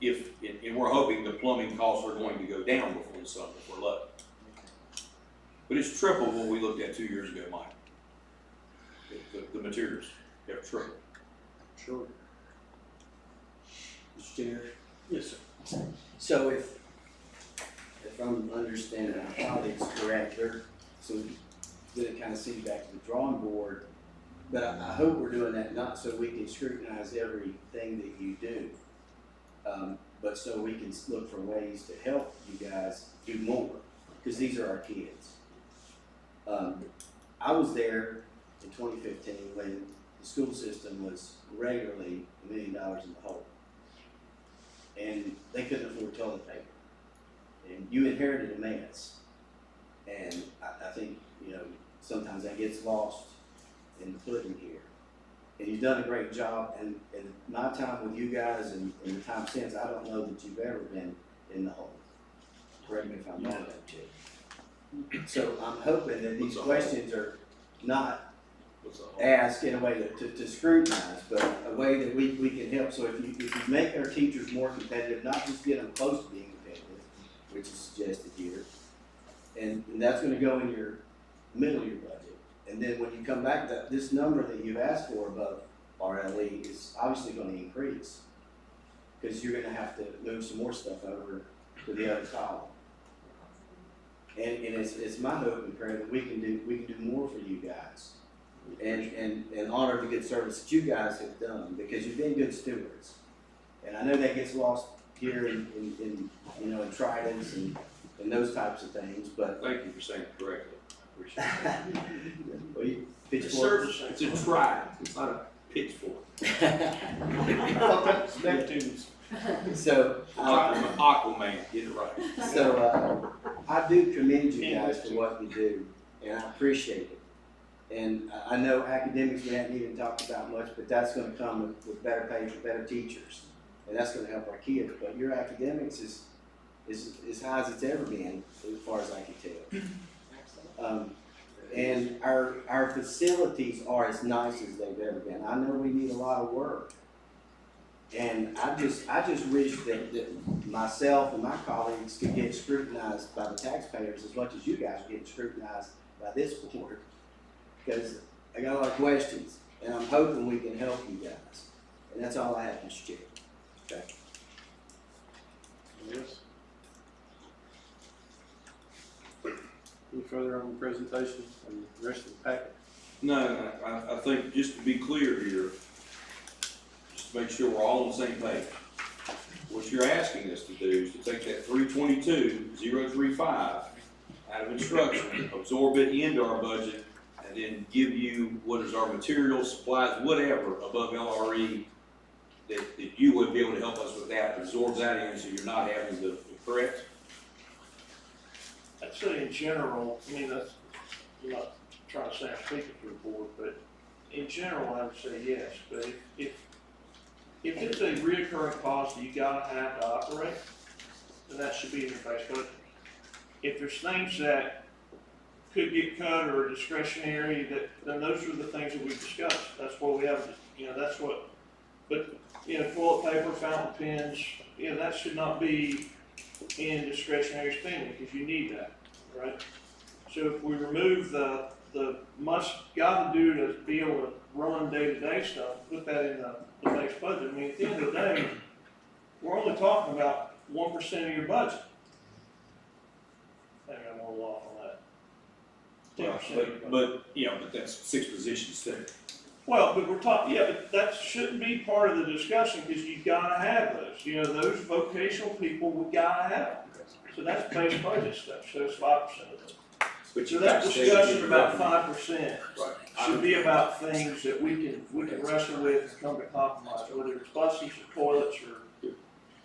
And we're hoping the plumbing costs are going to go down before the summer, if we're lucky. But it's triple what we looked at 2 years ago, Mike. The materials have tripled. Sure. Mr. Chair, Yes, sir. so if I'm understanding my colleagues correct, so then it kind of seems back to the drawing board, but I hope we're doing that not so we can scrutinize everything that you do, but so we can look for ways to help you guys do more, because these are our kids. I was there in 2015 when the school system was regularly $1 million in the hole. And they couldn't afford toilet paper. And you inherited a mess. And I think, you know, sometimes that gets lost in the pudding here. And you've done a great job, and my time with you guys and the time since, I don't know that you've ever been in the hole. Correct me if I'm wrong, Jim. So I'm hoping that these questions are not asked in a way to scrutinize, but a way that we can help. So if you make our teachers more competitive, not just get them close to being competitive, which is suggested here, and that's gonna go in your middle of your budget. And then when you come back, this number that you've asked for above RLE is obviously gonna increase, because you're gonna have to move some more stuff over to the other column. And it's my hope and prayer that we can do more for you guys. And honor the good service that you guys have done, because you've been good stewards. And I know that gets lost here in you know, in tridents and those types of things, but. Thank you for saying it correctly. Appreciate it. Well, you pitch It's forward. service. It's a trident, it's not a pitchfork. So, Aquaman, get it right. so, I do commend you guys for what you do, and I appreciate it. And I know academics we haven't even talked about much, but that's gonna come with better pay for better teachers. And that's gonna help our kids, but your academics is as high as it's ever been, as far as I can tell. And our facilities are as nice as they've ever been. I know we need a lot of work. And I just wish that myself and my colleagues could get scrutinized by the taxpayers as much as you guys are getting scrutinized by this board. Because I got a lot of questions, and I'm hoping we can help you guys. And that's all I have, Mr. Chair. Okay. Yes. Any further on the presentation and the rest of the packet? No, I think just to be clear here, just to make sure we're all on the same page. What you're asking us to do is to take that 322,035 out of instruction, absorb it into our budget, and then give you what is our materials, supplies, whatever above LRE that you would be able to help us with that, absorb that in so you're not having to, correct? I'd say in general, I mean, that's, I'm not trying to say I'm speaking for the board, but in general, I would say yes. But if it's a reoccurring cost that you gotta have to operate, then that should be in your base budget. If there's things that could get cut or discretionary, then those are the things that we discussed. That's what we have, you know, that's what, but, you know, toilet paper, fountain pens, you know, that should not be in discretionary spending, because you need that, right? So if we remove the gotta do to be able to run day-to-day stuff, put that in the base budget, I mean, at the end of the day, we're only talking about 1% of your budget. I think I'm a little off on that. 10% of your budget. But, you know, but that's 6 positions too. Well, but we're talking, yeah, but that shouldn't be part of the discussion, because you gotta have those, you know, those vocational people, we gotta have them. So that's base budget stuff, so it's 5% of it. But So you that got to say discussion you about revenue. 5% Right. should be about things that we can wrestle with and come to compromise, whether it's buses or toilets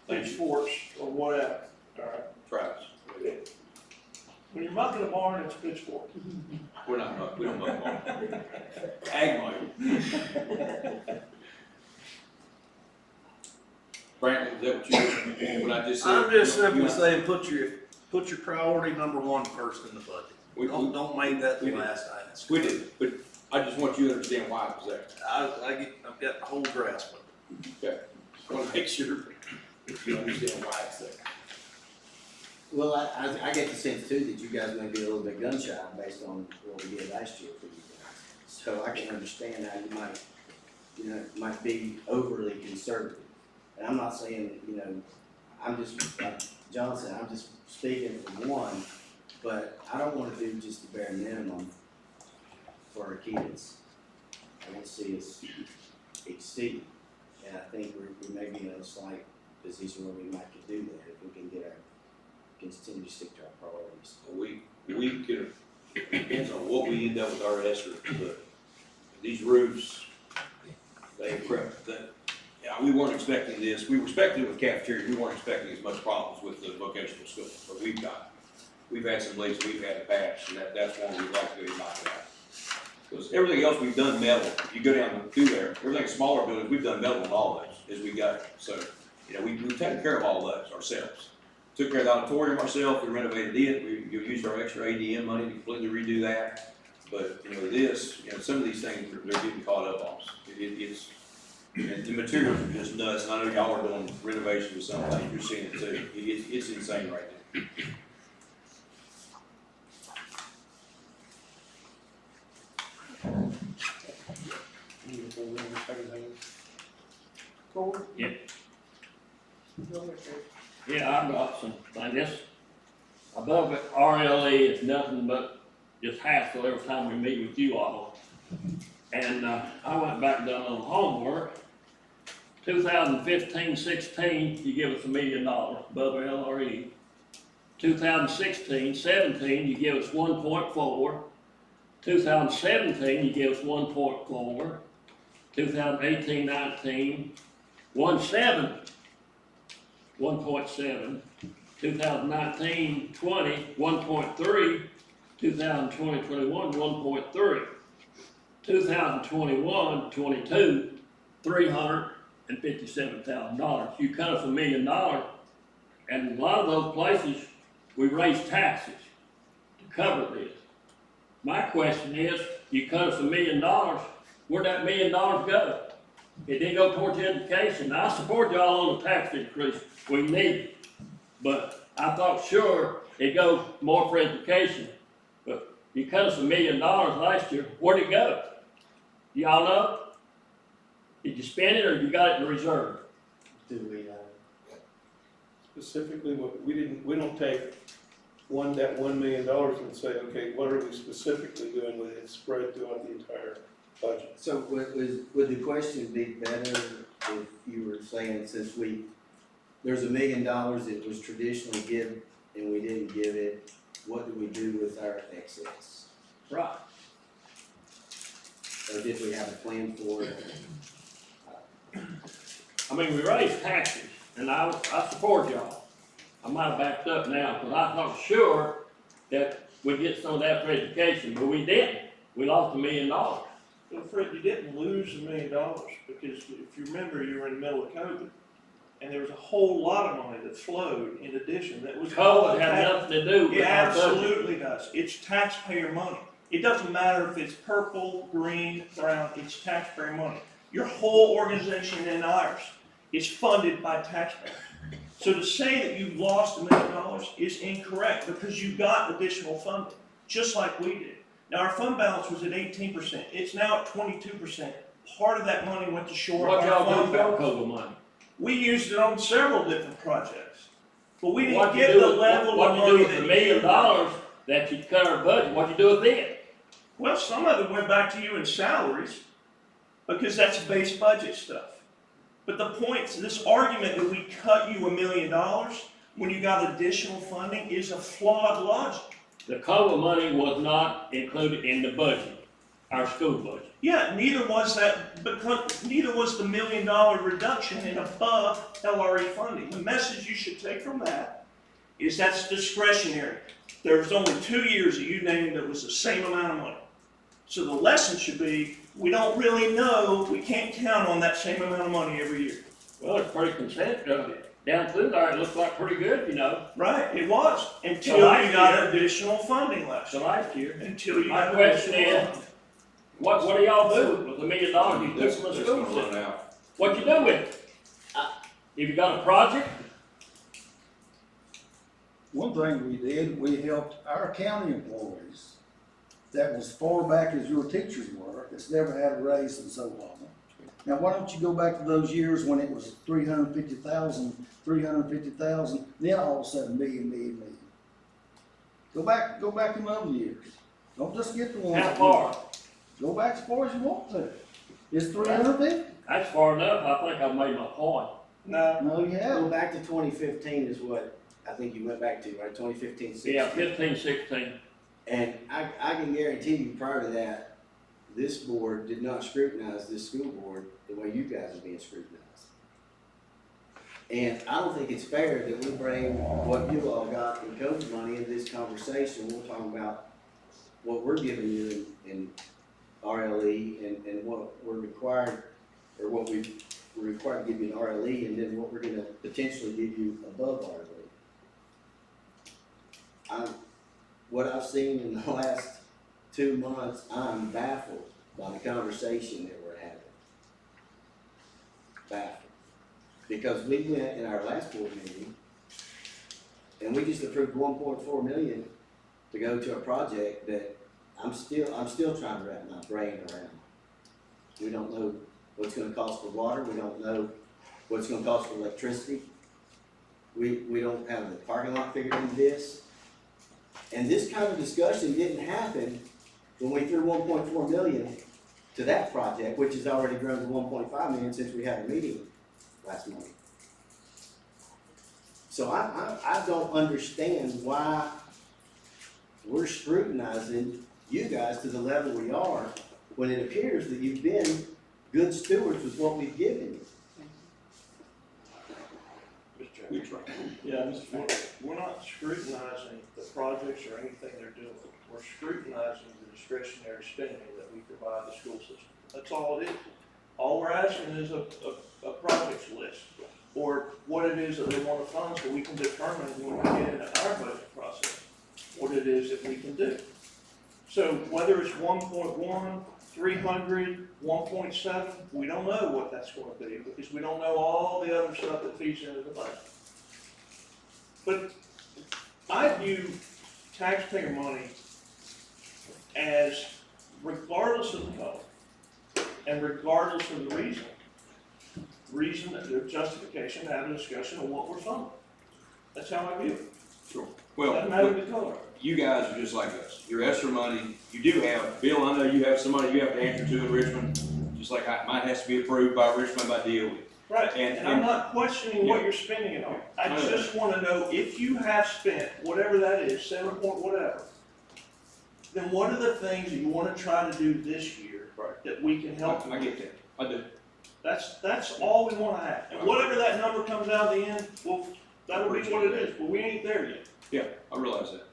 or sports or whatever, all right? Travis. When you're mucking a barn, it's pitchfork. We don't muck barn. Ag muck. Brandon, is that what I just said? I'm just You simply want- saying, put your priority number one first in the budget. We- Don't make that we the did. last item. We did, but I just want you to understand why it was there. I've got the whole grasp of it. Okay. I want to make sure you understand why it's there. Well, I get the sense too that you guys may be a little bit gun shy based on what we did last year for you guys. So I can understand how you might be overly conservative. And I'm not saying that, you know, I'm just, like John said, I'm just speaking for one, but I don't wanna do just the bare minimum for our kids. I want to see us exceed, and I think we may be in a slight position where we might could do that if we can continue to stick to our priorities. We could, it depends on what we end up with our ESSER, but these roofs, they crept, yeah, we weren't expecting this, we were expecting it with cafeteria, we weren't expecting as much problems with the vocational schools, but we've had some leaks we've had to patch, and that's one we'd like to go knock it out. Because everything else we've done metal, if you go down through there, everything smaller buildings, we've done metal on all those as we got, so, you know, we've taken care of all those ourselves. Took care of the auditorium ourselves, we renovated it, we used our extra ADM money to completely redo that. But, you know, this, you know, some of these things, they're getting caught up on us. And the materials are just nuts, and I know y'all are doing renovation with something, you're seeing it too. It's insane right now. Yeah. Yeah, I've got some, like this, above it, RLE is nothing but just hassle every time we meet with you all. And, I went back and done a little homework. 2015-16, you give us $1 million above LRE. 2016-17, you give us 1.4. 2017, you give us 1.4. 2018-19, 1.7. 2019-20, 1.3, 2020-21, 1.3, 2021-22, $357,000. You cut us $1 million, and a lot of those places, we raise taxes to cover this. My question is, you cut us $1 million, where'd that $1 million go? It didn't go towards education. I support y'all on the tax increase, we need it. But I thought sure it'd go more for education. But you cut us $1 million last year, where'd it go? Y'all know? Did you spend it or you got it in reserve? Do we, Specifically, we don't take that $1 million and say, okay, what are we specifically doing with it spread throughout the entire budget? So would the question be better if you were saying, since there's $1 million that was traditionally given and we didn't give it, what do we do with our excess? Right. Or did we have a plan for it? I mean, we raised taxes, and I support y'all. I might have backed up now, because I thought sure that we'd get some of that for education, but we didn't. We lost $1 million. Well, Fred, you didn't lose $1 million, because if you remember, you were in the middle of COVID, and there was a whole lot of money that flowed in addition that was. COVID had nothing to do with It our budget. absolutely does. It's taxpayer money. It doesn't matter if it's purple, green, brown, it's taxpayer money. Your whole organization and ours is funded by taxpayers. So to say that you lost $1 million is incorrect because you got additional funding, just like we did. Now, our fund balance was at 18%. It's now at 22%. Part of that money went to shore up What our y'all do fund with your balance. COLA money? We used it on several different projects, but we What didn't you get do the with- level of What you money do with that the $1 you million that you cut our budget, what you do with it? Well, some of it went back to you in salaries, because that's base budget stuff. But the point, this argument that we cut you $1 million when you got additional funding is a flawed logic. The COLA money was not included in the budget, our school budget. Yeah, neither was that, because neither was the $1 million reduction in above LRE funding. The message you should take from that is that's discretionary. There's only 2 years that you named that was the same amount of money. So the lesson should be, we don't really know, we can't count on that same amount of money every year. Well, it's pretty consistent, down through there, it looks like pretty good, you know, Right, it was, until So last you got year- additional funding last so year. last year. Until you My got question additional is, funding. what do y'all do with the $1 million you That's, took from the that's school gonna run system? out. What you do with it? If you got a project, One thing we did, we helped our county employees that was far back as your teachers were, that's never had a raise in so long. Now, why don't you go back to those years when it was 350,000, then all of a sudden million. Go back in other years. Don't just get the ones. how far? Go back as far as you want to. It's 350? That's far enough, I think I made my point. No, No, you Go haven't. back to 2015 is what I think you went back to, right? 2015, 16. Yeah, 15, 16. And I can guarantee you prior to that, this board did not scrutinize this school board the way you guys are being scrutinized. And I don't think it's fair that we bring what you all got in COVID money into this conversation. We're talking about what we're giving you in RLE and what we're required, or what we're required to give you in RLE, and then what we're gonna potentially give you above RLE. What I've seen in the last 2 months, I'm baffled by the conversation that we're having. Baffled. Because we went in our last board meeting, and we just approved 1.4 million to go to a project that I'm still trying to wrap my brain around. We don't know what's gonna cost for water, we don't know what's gonna cost for electricity. We don't have the parking lot figured into this. And this kind of discussion didn't happen when we threw 1.4 million to that project, which has already grown to 1.5 million since we had a meeting last month. So I don't understand why we're scrutinizing you guys to the level we are, when it appears that you've been good stewards with what we've given you. Mr. Chairman. Yeah, Mr. Ford, we're not scrutinizing the projects or anything they're doing. We're scrutinizing the discretionary spending that we provide the school system. That's all it is. All we're asking is a projects list, or what it is that they want to fund, so we can determine when we get into our budget process, what it is that we can do. So whether it's 1.1, 300, 1.7, we don't know what that's going to be, because we don't know all the other stuff that feeds into the budget. But I view taxpayer money as, regardless of the color, and regardless of the reason that there's justification to have a discussion on what we're funding. That's how I view it. Sure. Doesn't matter the color. You guys are just like us. Your extra money, you do have, Bill, I know you have somebody you have to answer to in Richmond, just like mine has to be approved by Richmond by DOE. Right, And- and I'm not questioning what you're spending it on. I just wanna know if you have spent whatever that is, 7 point whatever, then what are the things that you wanna try to do this year that we can help you I with? get that. I do. That's all we wanna have. And whatever that number comes out at the end, well, that'll be what it is, but we ain't there yet. Yeah, I realize that.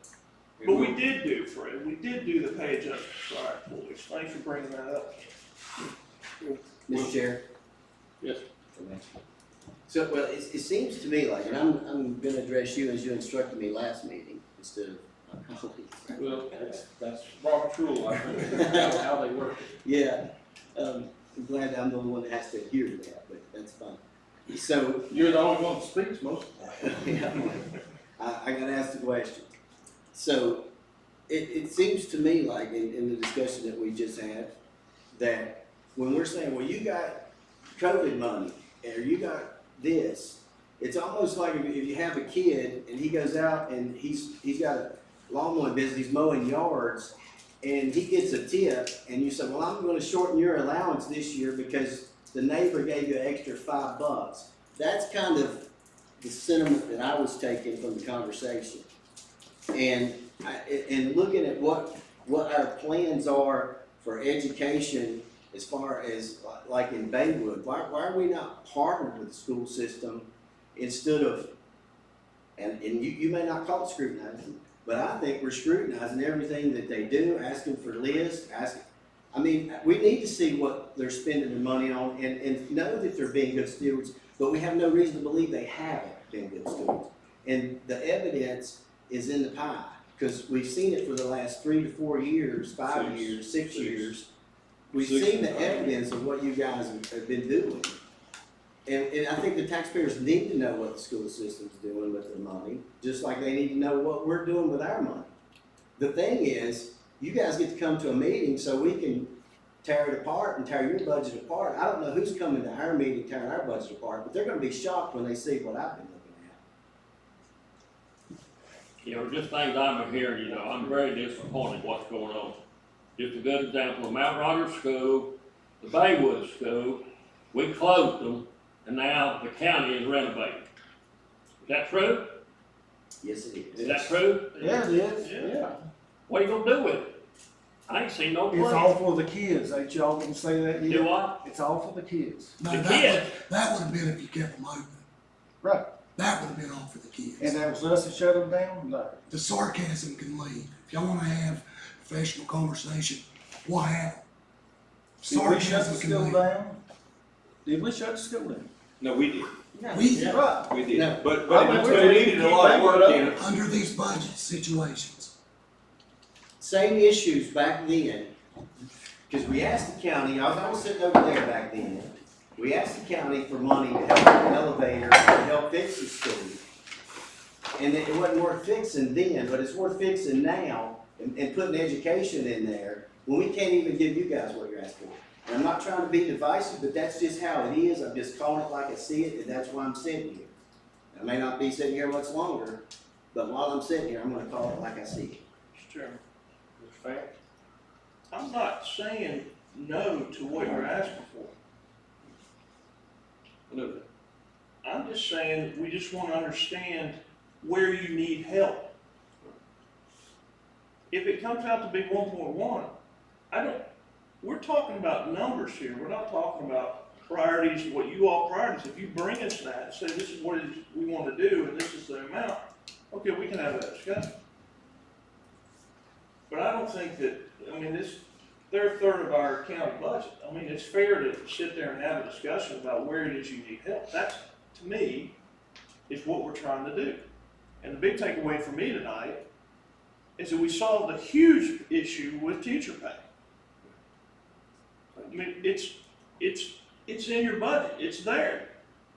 But we did do, Fred, we did do the pay adjustments for our employees. Thanks for bringing that up. Mr. Chair? Yes. So, well, it seems to me like, and I'm gonna address you as you instructed me last meeting instead of my colleagues. Well, that's Robert's rule, I think, how they work. Yeah, I'm glad I'm the only one that has to adhere to that, but that's fine. So, You're the only one that speaks most of the time. I gotta ask the question. So, it seems to me like in the discussion that we just had, that when we're saying, well, you got COVID money, or you got this, it's almost like if you have a kid and he goes out and he's got a lawn mowing business, he's mowing yards, and he gets a tip, and you say, well, I'm gonna shorten your allowance this year because the neighbor gave you an extra $5. That's kind of the sentiment that I was taking from the conversation. And looking at what our plans are for education as far as like in Baywood, why are we not partnered with the school system instead of, and you may not call it scrutinizing, but I think we're scrutinizing everything that they do, asking for lists, I mean, we need to see what they're spending their money on and know that they're being good stewards, but we have no reason to believe they haven't been good stewards. And the evidence is in the pie, because we've seen it for the last 3 to 4 years, 5 years, 6 years. We've seen the evidence of what you guys have been doing. And I think the taxpayers need to know what the school system's doing with their money, just like they need to know what we're doing with our money. The thing is, you guys get to come to a meeting so we can tear it apart and tear your budget apart. I don't know who's coming to our meeting tearing our budget apart, but they're gonna be shocked when they see what I've been looking at. You know, just things I'm hearing, I'm very disappointed what's going on. Just a good example of Mount Rogers School, the Baywood School, we closed them, and now the county is renovating. Is that true? Yes, it is. Is that true? Yeah, it is. Yeah. What are you gonna do with it? I ain't seen no It's plan. all for the kids, ain't y'all gonna say that yet? Do what? It's all for the kids. The kids. That would have been if you kept them open. Right. That would have been all for the kids. And that was us that shut them down? No. The sarcasm can leave. If y'all wanna have professional conversation, we'll have them. Did we shut the Sarcasm can school leave. down? Did we shut the school down? No, we did, We, Right. we did, No. but I mean, it needed a lot of work in it. under these budget situations, Same issues back then, because we asked the county, I was sitting over there back then, we asked the county for money to help with the elevator, to help fix the school. And it wasn't worth fixing then, but it's worth fixing now, and putting education in there, when we can't even give you guys what you're asking for. And I'm not trying to be divisive, but that's just how it is, I'm just calling it like I see it, and that's why I'm sitting here. I may not be sitting here much longer, but while I'm sitting here, I'm gonna call it like I see it. Mr. Chairman, Mr. Fair, I'm not saying no to what you're asking for. No, I'm just saying, we just want to understand where you need help. If it comes out to be 1.1, we're talking about numbers here. We're not talking about priorities, what you all priorities. If you bring us that and say, this is what we want to do and this is the amount, okay, we can have that discussion. But I don't think that, they're a third of our county budget. It's fair to sit there and have a discussion about where it is you need help. That, to me, is what we're trying to do. And the big takeaway for me tonight is that we solved a huge issue with teacher pay. It's in your budget, it's there.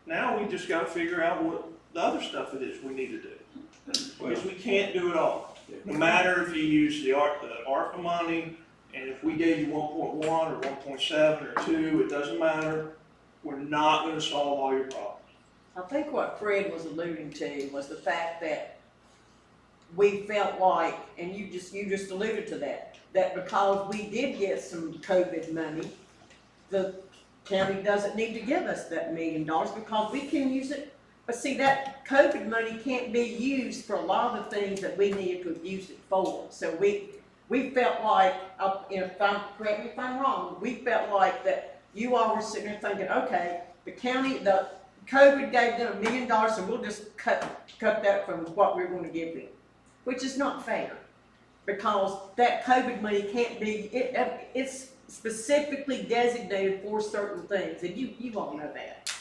Now we just gotta figure out what the other stuff it is we need to do. Because we can't do it all. No matter if you use the ARPA money, and if we gave you 1.1 or 1.7 or 2, it doesn't matter. We're not gonna solve all your problems. I think what Fred was alluding to was the fact that we felt like, and you just alluded to that because we did get some COVID money, the county doesn't need to give us that $1 million because we can use it. But see, that COVID money can't be used for a lot of the things that we needed to use it for. So we felt like, correct me if I'm wrong, we felt like that you all were sitting there thinking, okay, the COVID gave them $1 million, so we'll just cut that from what we're going to give them, which is not fair, because that COVID money can't be. It's specifically designated for certain things, and you all know that.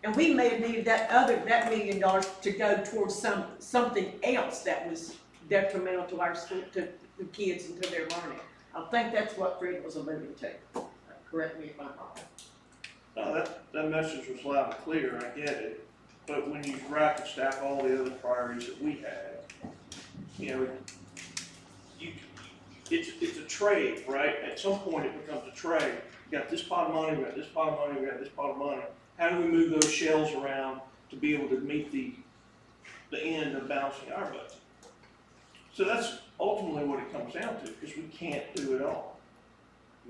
And we may have needed that $1 million to go towards something else that was detrimental to our school, to the kids and to their learning. I think that's what Fred was alluding to. Correct me if I'm wrong. No, that message was loud and clear, I get it, but when you rack and stack all the other priorities that we had, you know, it's a trade, right? At some point, it becomes a trade. We got this pot of money, we got this pot of money, we got this pot of money. How do we move those shells around to be able to meet the end of balancing our budget? So that's ultimately what it comes down to, because we can't do it all.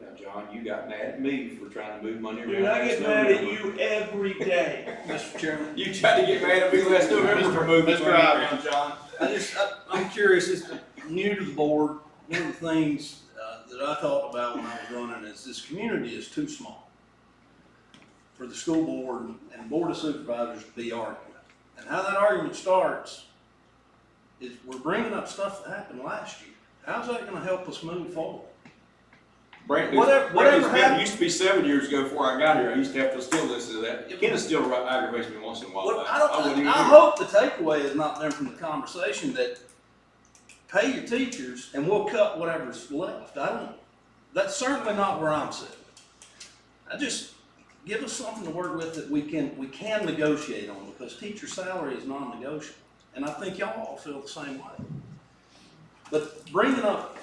Now, John, you got mad at me for trying to move money around. Dude, I get mad at you every day. Mr. Chairman. You tried to get mad at me last November for moving Mr. money Ivey. around, John. I'm curious, it's new to the board. One of the things that I thought about when I was running is this community is too small for the school board and board of supervisors to be arguing. And how that argument starts is we're bringing up stuff that happened last year. How's that gonna help us move forward? Whatever happened, it used to be 7 years ago before I got here. I used to have to still listen to that. It kind of still aggravates me once in a while. Well, wouldn't even I hear it. hope the takeaway is not there from the conversation that pay your teachers and we'll cut whatever's left. That's certainly not where I'm sitting. Give us something to work with that we can negotiate on, because teacher salary is non-negotiable. And I think y'all all feel the same way. But bringing up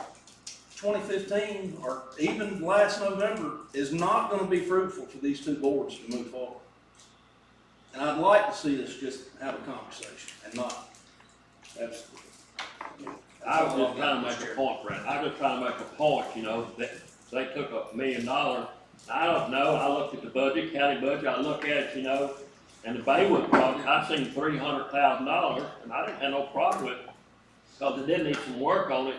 2015 or even last November is not gonna be fruitful for these two boards to move forward. And I'd like to see us just have a conversation and not. I was just trying to make a point, Brent. I was just trying to make a point, you know, that they took $1 million. I don't know, I looked at the budget, county budget, I look at it, you know, and the Baywood project, I seen $300,000, and I didn't have no problem with it, because it did need some work on it.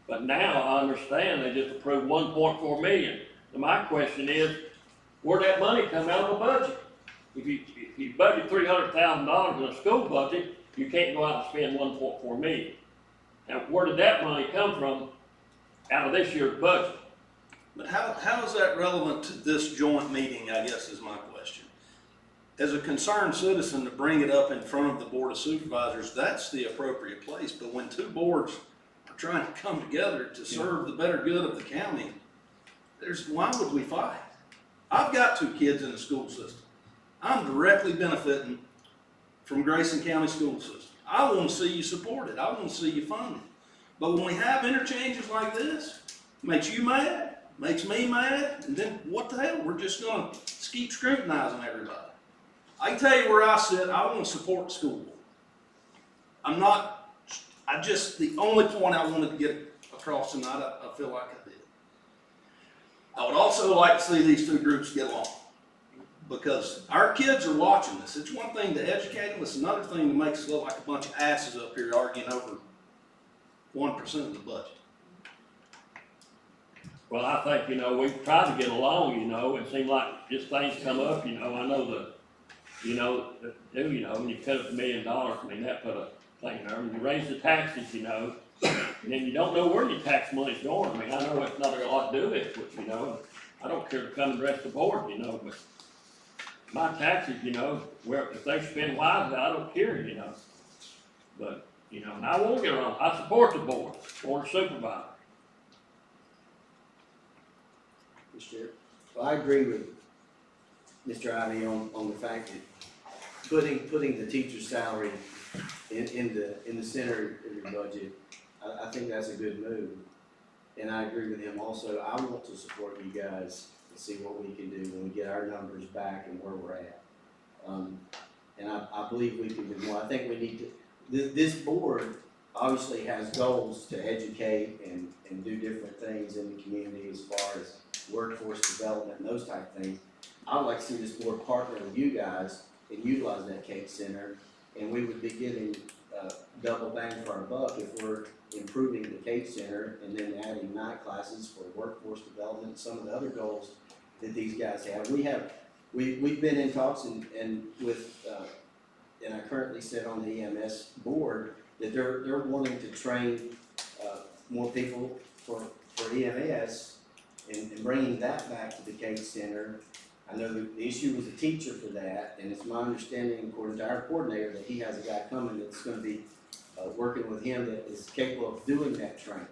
But now I understand they just approved 1.4 million. And my question is, where'd that money come out of the budget? If you budget $300,000 in a school budget, you can't go out and spend 1.4 million. Now, where did that money come from out of this year's budget? But how is that relevant to this joint meeting, I guess is my question. As a concerned citizen, to bring it up in front of the Board of Supervisors, that's the appropriate place. But when two boards are trying to come together to serve the better good of the county, why would we fight? I've got 2 kids in the school system. I'm directly benefiting from Grayson County school system. I want to see you support it. I want to see you fund it. But when we have interchanges like this, it makes you mad, makes me mad, and then what the hell? We're just going to keep scrutinizing everybody. I can tell you where I sit. I want to support the school board. The only point I wanted to get across tonight, I feel like I did. I would also like to see these two groups get along, because our kids are watching this. It's one thing to educate them, it's another thing to make us look like a bunch of asses up here arguing over 1% of the budget. Well, I think, you know, we've tried to get along, you know, it seemed like just things come up, you know, I know when you cut up $1 million, I mean, that put a thing there, and you raise the taxes, you know, and then you don't know where your tax money's going. I mean, I know it's not a lot to do with it, but, you know, I don't care to come and rest the board, you know, but my taxes, you know, if they spend wisely, I don't care, you know. But, you know, and I won't get around, I support the board of supervisors. Mr. Chair. Well, I agree with Mr. Ivey on the fact that putting the teacher's salary in the center of your budget, I think that's a good move. And I agree with him also. I want to support you guys and see what we can do when we get our numbers back and where we're at. And I believe we can do more. I think we need to, this board obviously has goals to educate and do different things in the community as far as workforce development and those type of things. I would like to see this board partner with you guys and utilize that Cape Center, and we would be getting double bang for our buck if we're improving the Cape Center and then adding night classes for workforce development and some of the other goals that these guys have. We've been in talks and I currently sit on the EMS board that they're wanting to train more people for EMS and bringing that back to the Cape Center. I know the issue was a teacher for that, and it's my understanding, according to our coordinator, that he has a guy coming that's going to be working with him that is capable of doing that training.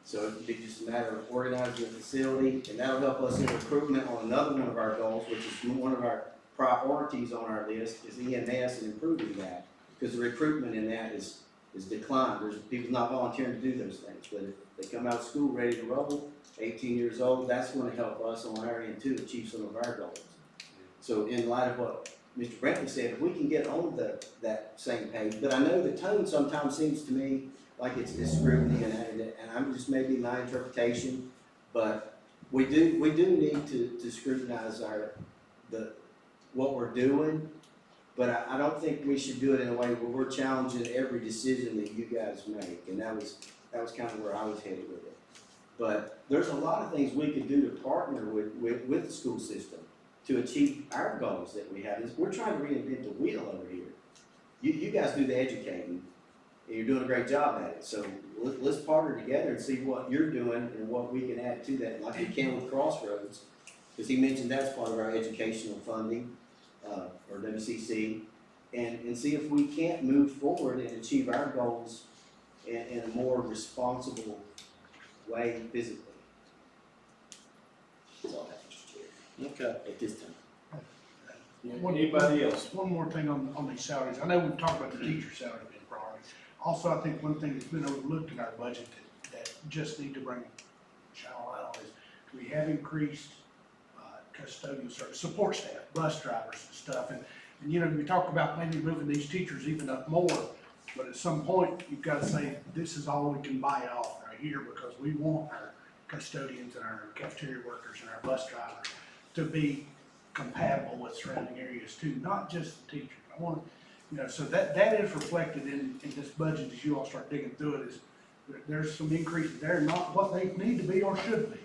So it'd be just a matter of organizing the facility, and that'll help us in recruitment on another one of our goals, which is one of our priorities on our list, is EMS and improving that. Because the recruitment in that is declined. There's people not volunteering to do those things, but if they come out of school ready to roll, 18 years old, that's going to help us on our end too, achieve some of our goals. So in light of what Mr. Brantley said, if we can get on that same page, but I know the tone sometimes seems to me like it's scrutiny, and I'm just maybe my interpretation, but we do need to scrutinize what we're doing, but I don't think we should do it in a way where we're challenging every decision that you guys make, and that was kind of where I was headed with it. But there's a lot of things we could do to partner with the school system to achieve our goals that we have. We're trying to reinvent the wheel over here. You guys do the educating, and you're doing a great job at it. So let's partner together and see what you're doing and what we can add to that, like we can with Crossroads, because he mentioned that's part of our educational funding, or WCC, and see if we can't move forward and achieve our goals in a more responsible way physically. That's all I have to share Okay. at this time. Anybody else? One more thing on these salaries. I know we've talked about the teacher salary being a priority. Also, I think one thing that's been overlooked in our budget that just need to bring shine a light on is we have increased custodial service, support staff, bus drivers and stuff. And you know, we talk about maybe moving these teachers even up more, but at some point, you've got to say, this is all we can buy off right here, because we want our custodians and our cafeteria workers and our bus drivers to be compatible with surrounding areas too, not just the teachers. I want, you know, so that is reflected in this budget as you all start digging through it, is there's some increases there, not what they need to be or should be.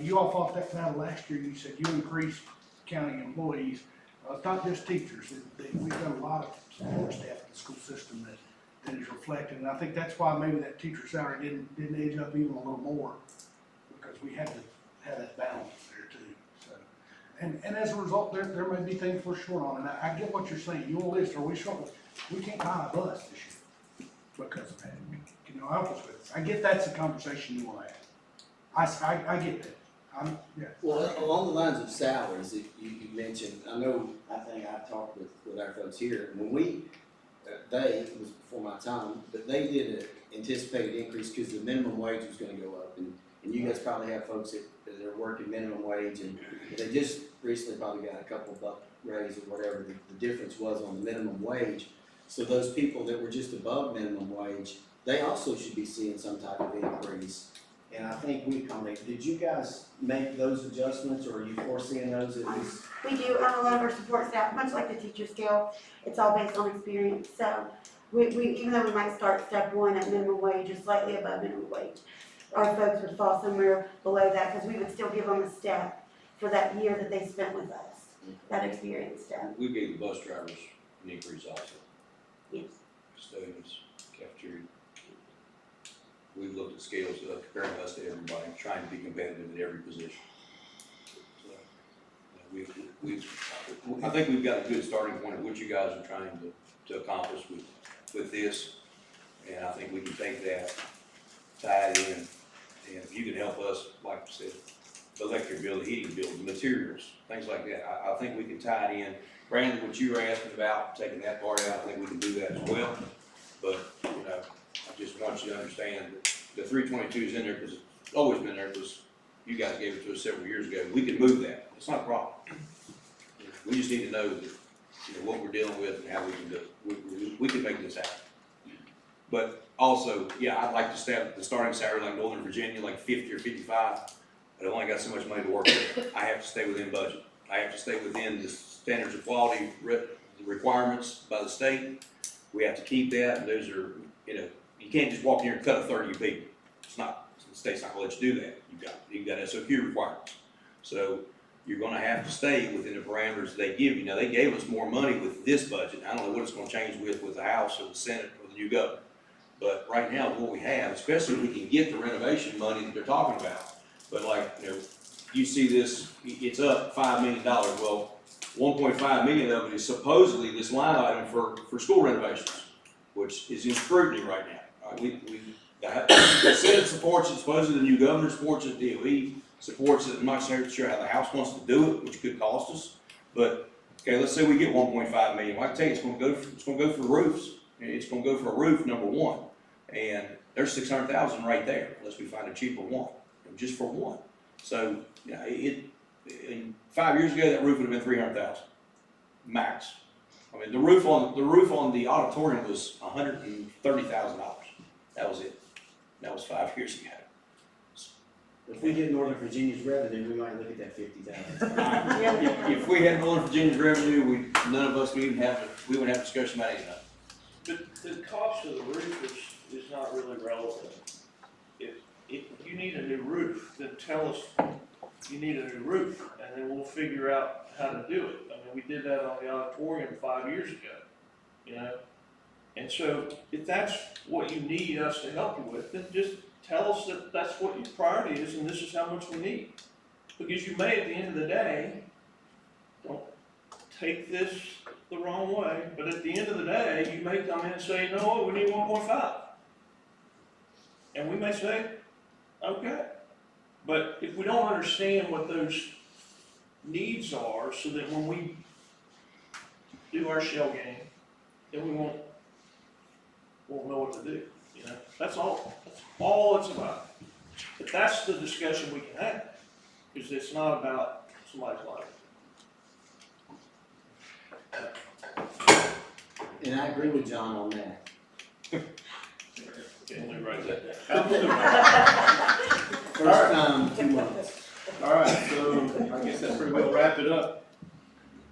You all fought that battle last year. You said you increased county employees. It's not just teachers. We've got a lot of support staff in the school system that is reflected, and I think that's why maybe that teacher salary didn't edge up even a little more, because we had to have that balance there too. So, and as a result, there may be things we're short on, and I get what you're saying. You want a list? Are we short? We can't buy a bus this year because of that. Can you help us with it? I get that's a conversation you want to have. I get that. Yeah. Well, along the lines of salaries that you mentioned, I think I talked with our folks here, when it was before my time, but they did an anticipated increase because the minimum wage was gonna go up, and you guys probably have folks that are working minimum wage, and they just recently probably got a couple buck raise or whatever the difference was on the minimum wage. So those people that were just above minimum wage, they also should be seeing some type of increase. And I think we accommodate. Did you guys make those adjustments, or are you foreseeing those at least? We do, a lot of our support staff, much like the teacher scale, it's all based on experience. So we even though we might start step one at minimum wage or slightly above minimum wage, our folks would fall somewhere below that, because we would still give them a step for that year that they spent with us, that experience step. We gave the bus drivers an increase also. Yes. Custodians, cafeteria. We've looked at scales, comparing us to everybody, trying to be competitive in every position. So, I think we've got a good starting point of what you guys are trying to accomplish with this. And I think we can take that, tie it in, and if you can help us, like I said, the electric bill, the heating bill, the materials, things like that, I think we can tie it in. Brandon, what you were asking about, taking that part out, I think we can do that as well. But, you know, I just want you to understand that the 322 is in there because it's always been there, because you guys gave it to us several years ago. We can move that. It's not a problem. We just need to know that, you know, what we're dealing with and how we can do it. We can make this happen. But also, yeah, I'd like to stay at the starting salary like Northern Virginia, like 50 or 55. But I've only got so much money to work with. I have to stay within budget. I have to stay within the standards of quality requirements by the state. We have to keep that, and those are, you know, you can't just walk in here and cut a third of your people. It's not, the state's not gonna let you do that. You've got SOQ requirements. So you're gonna have to stay within the parameters they give you. Now, they gave us more money with this budget. I don't know what it's gonna change with the House or the Senate or the new governor. But right now, what we have, especially if we can get the renovation money that they're talking about. But like, you know, you see this, it's up $5 million. Well, 1.5 million of it is supposedly this line item for school renovations, which is in scrutiny right now. The Senate supports it, supposedly the new governor supports it, DOE supports it. I'm not sure how the House wants to do it, which could cost us. But, okay, let's say we get 1.5 million. Well, I can tell you, it's gonna go for roofs. It's gonna go for a roof, number one. And there's 600,000 right there, unless we find a cheaper one, just for one. So, yeah, in 5 years ago, that roof would have been 300,000, max. I mean, the roof on the auditorium was $130,000. That was it. That was 5 years ago. If we get Northern Virginia's revenue, we might look at that 50,000. If we had Northern Virginia's revenue, none of us we wouldn't have a discussion about anything. The cost of the roof is not really relevant. If you need a new roof, then tell us you need a new roof, and then we'll figure out how to do it. I mean, we did that on the auditorium 5 years ago, you know? And so if that's what you need us to help you with, then just tell us that that's what your priority is and this is how much we need. Because you may, at the end of the day, don't take this the wrong way, but at the end of the day, you may come in and say, no, we need 1.5. And we may say, okay. But if we don't understand what those needs are, so that when we do our shell game, then we won't know what to do, you know? That's all it's about. But that's the discussion we can have, because it's not about somebody's life. And I agree with John on that. Can we write that down? Absolutely. First time, 2 months. All right, so I guess that pretty well wrap it up.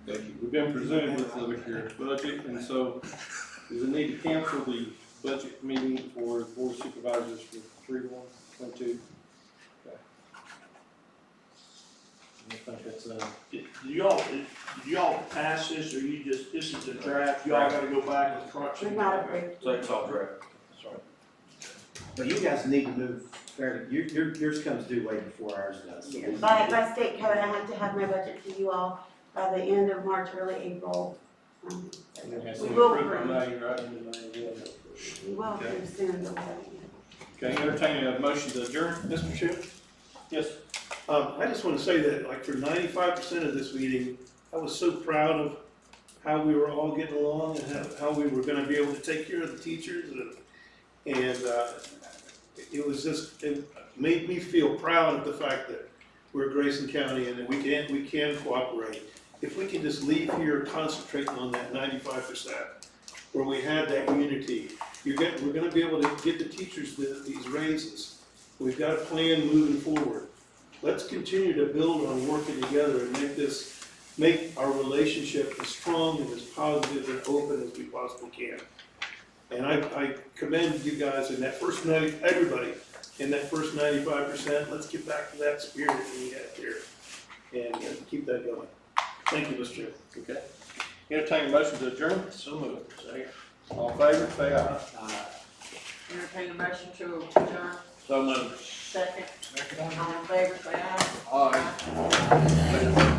We've been presented with your budget, and so there's a need to cancel the budget meeting for the Board of Supervisors for 3/1/22. Okay. I think that's, Did y'all pass this, or this is a draft, y'all gotta go back and crunch We're it? not approved. So it's all draft. Sorry. But you guys need to move fairly, yours comes due way before ours does. So we- By state code, I have to have my budget to you all by the end of March, early April. We will approve. We will approve soon, but we haven't yet. okay, entertaining a motion to adjourn, Mr. Chair? Yes. I just want to say that, like, for 95% of this meeting, I was so proud of how we were all getting along and how we were going to be able to take care of the teachers. And it made me feel proud of the fact that we're Grayson County and that we can cooperate. If we can just leave here concentrating on that 95%, where we had that unity, we're going to be able to get the teachers these raises. We've got a plan moving forward. Let's continue to build on working together and make our relationship as strong and as positive and open as we possibly can. And I commend you guys in that first everybody in that first 95%. Let's get back to that spirit that we had there and keep that going. Thank you, Mr. Chair. Okay. Entertaining motion to adjourn? So moved. Second. All in favor, say aye. Entertain a motion to adjourn. So moved. Second. All in favor, say aye. Aye.